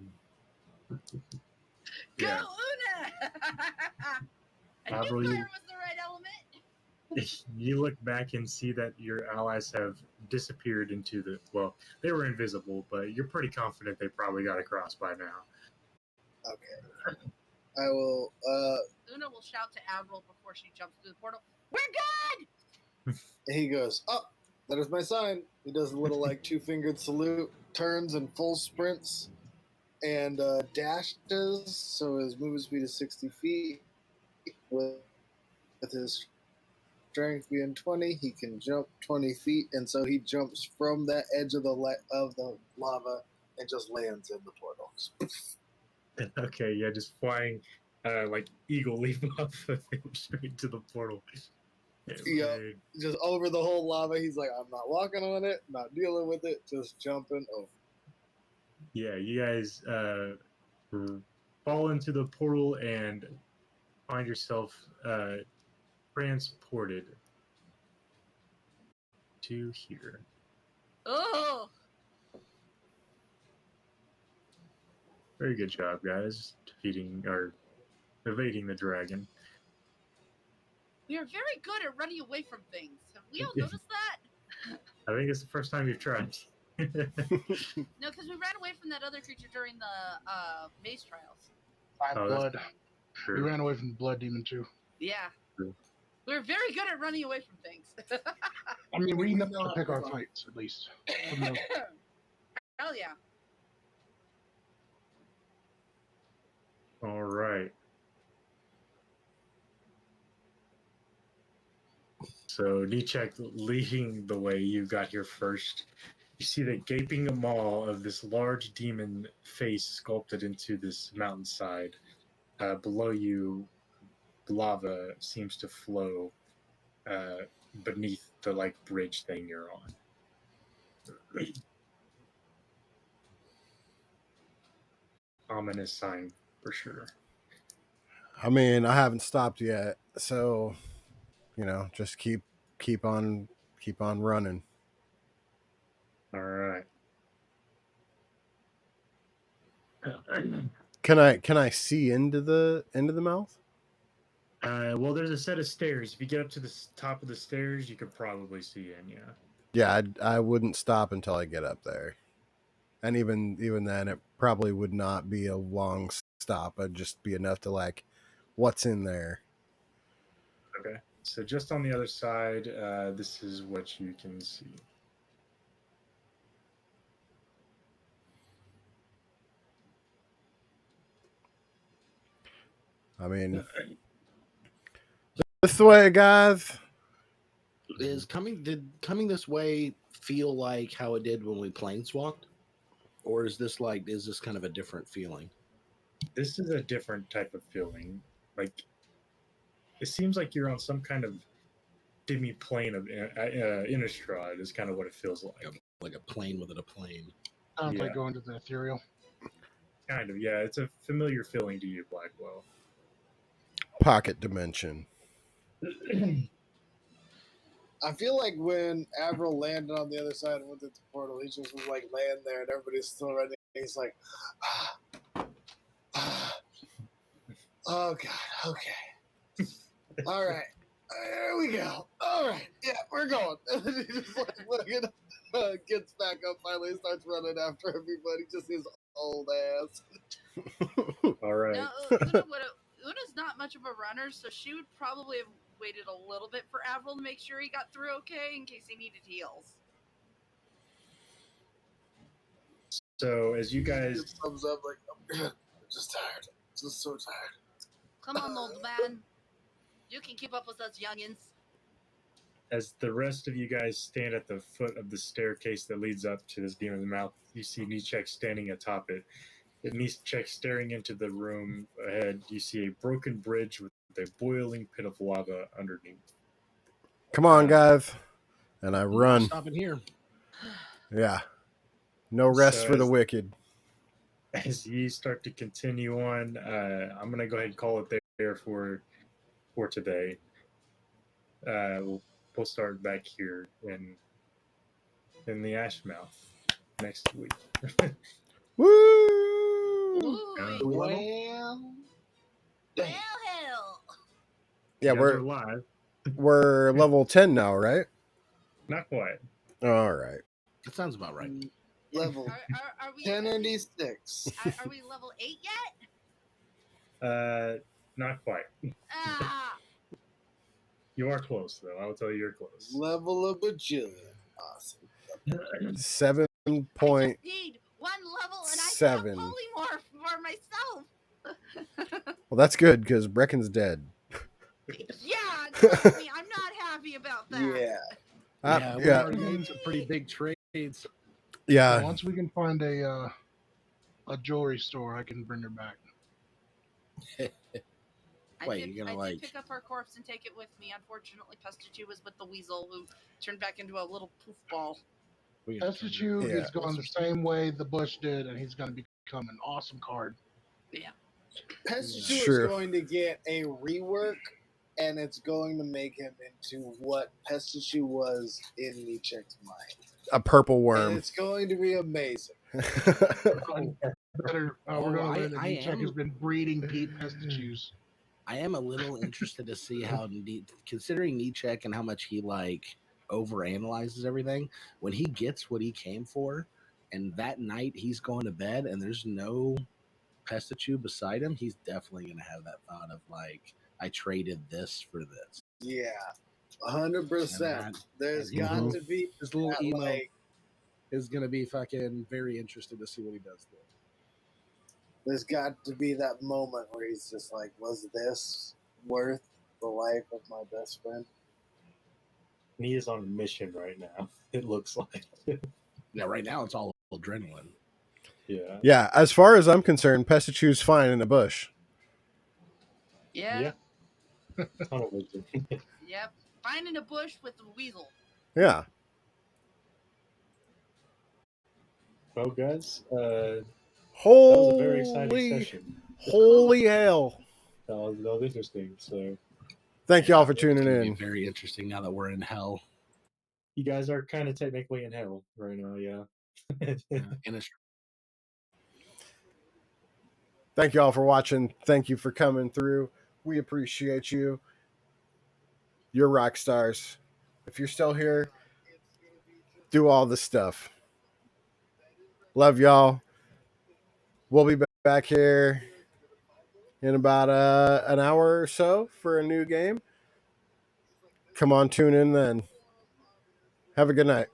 Yeah. Una! I knew Avril, fire was the right element. you look back and see that your allies have disappeared into the. Well, they were invisible, but you're pretty confident they probably got across by now. Okay. I will. Una will shout to Avril before she jumps through the portal. We're good! He goes, oh, that is my sign. He does a little like 2-fingered salute, turns and full sprints, and dashes. So his movement speed is 60 feet. With his strength being 20, he can jump 20 feet, and so he jumps from that edge of the lava and just lands in the portal. Okay, yeah, just flying like eagle leap off of him straight to the portal. Yeah, just over the whole lava. He's like, I'm not walking on it, not dealing with it, just jumping over. Yeah, you guys fall into the portal and find yourself transported to here. Oh! Very good job, guys, defeating or evading the dragon. We are very good at running away from things. Have we all noticed that? I think it's the first time you've tried. No, because we ran away from that other creature during the maze trials. Blood. True. We ran away from the blood demon too. Yeah. True. We're very good at running away from things. I mean, we know how to pick our fights, at least. Hell yeah. All right. So Nichek leading the way, you got here first. You see the gaping maw of this large demon face sculpted into this mountainside. Below you, lava seems to flow beneath the like bridge thing you're on. Ominous sign for sure. I mean, I haven't stopped yet, so just keep on running. All right. Can I see into the mouth? Well, there's a set of stairs. If you get up to the top of the stairs, you could probably see in. Yeah. Yeah, I wouldn't stop until I get up there, and even then, it probably would not be a long stop. It'd just be enough to like, what's in there. Okay. So just on the other side, this is what you can see. I mean, this way, guys. Did coming this way feel like how it did when we planeswalked? Or is this kind of a different feeling? This is a different type of feeling. Like, it seems like you're on some kind of demi plane of Innistrad is kind of what it feels like. Like a plane within a plane. Sounds Yeah. like going to the ethereal. Kind of, yeah. It's a familiar feeling to you, Blackwell. Pocket dimension. I feel like when Avril landed on the other side and went through the portal, he just was like laying there and everybody's still running. He's like, oh God, okay. All right. There we go. All right. Yeah, we're going. And then he just like looking, gets back up, finally starts running after everybody, just his old ass. All right. No, Una's not much of a runner, so she would probably have waited a little bit for Avril to make sure he got through okay in case he needed heals. So as you guys, Just thumbs up like, I'm just tired. Just so tired. Come on, old man. You can keep up with us youngins. as the rest of you guys stand at the foot of the staircase that leads up to this demon's mouth, you see Nichek standing atop it. With Nichek staring into the room ahead, you see a broken bridge with a boiling pit of lava underneath. Come on, guys. And I I'm run. not stopping here. Yeah. No rest So for the as- wicked. As you start to continue on, I'm going to go ahead and call it there for today. We'll start back here in the Ashmouth next week. Woo! Ooh, Well, well, hell. Yeah, You guys are live. we're level 10 now, right? Not quite. All right. That sounds about right. level Are we 1096. Are we level 8 yet? Not quite. Ah, You are close, though. I will tell you you're close. Level of bajillion. Awesome. 7 I point. just need one level and I Seven. can polymorph for myself. Well, that's good because Brecken's dead. Yeah, trust me, I'm not happy about that. Yeah. Yeah, we Yeah. already made some pretty big trades. Yeah. Once we can find a jewelry store, I can bring her back. Wait, you're gonna I did like? pick up our corpse and take it with me. Unfortunately, Pestachu was with the weasel who turned back into a little poof ball. we're gonna turn Pestachu Yeah. is going the same way the Bush did, and he's going to become an awesome card. Yeah. Pestachu Sure. is going to get a rework, and it's going to make him into what Pestachu was in Nichek's mind. A purple And worm. it's going to be amazing. We're Oh, going to learn that I Nichek am- has been breeding Pete Pestachus. I am a little interested to see how, considering Nichek and how much he like overanalyzes everything, when he gets what he came for, and that night he's going to bed and there's no Pestachu beside him, he's definitely going to have that thought of like, I traded this for this. Yeah. 100%. And There's and got Mhm. to be His little that, emo like, is going to be fucking very interested to see what he does there. there's got to be that moment where he's just like, was this worth the life of my best friend? He is on a mission right now. It looks like. Yeah, right now it's all adrenaline. Yeah. Yeah, as far as I'm concerned, Pestachu's fine in the bush. Yeah. Tunnel vision. Yep. Finding a bush with a weasel. Yeah. Well, guys, that was a very exciting Holy, session. holy hell. That was interesting. So Thank y'all for It's tuning gonna be in. very interesting now that we're in hell. you guys are kind of technically in hell right now, yeah. In a Thank y'all for watching. Thank you for coming through. We appreciate you. You're rock stars. If you're still here, do all the stuff. Love y'all. We'll be back here in about an hour or so for a new game. Come on, tune in then. Have a good night.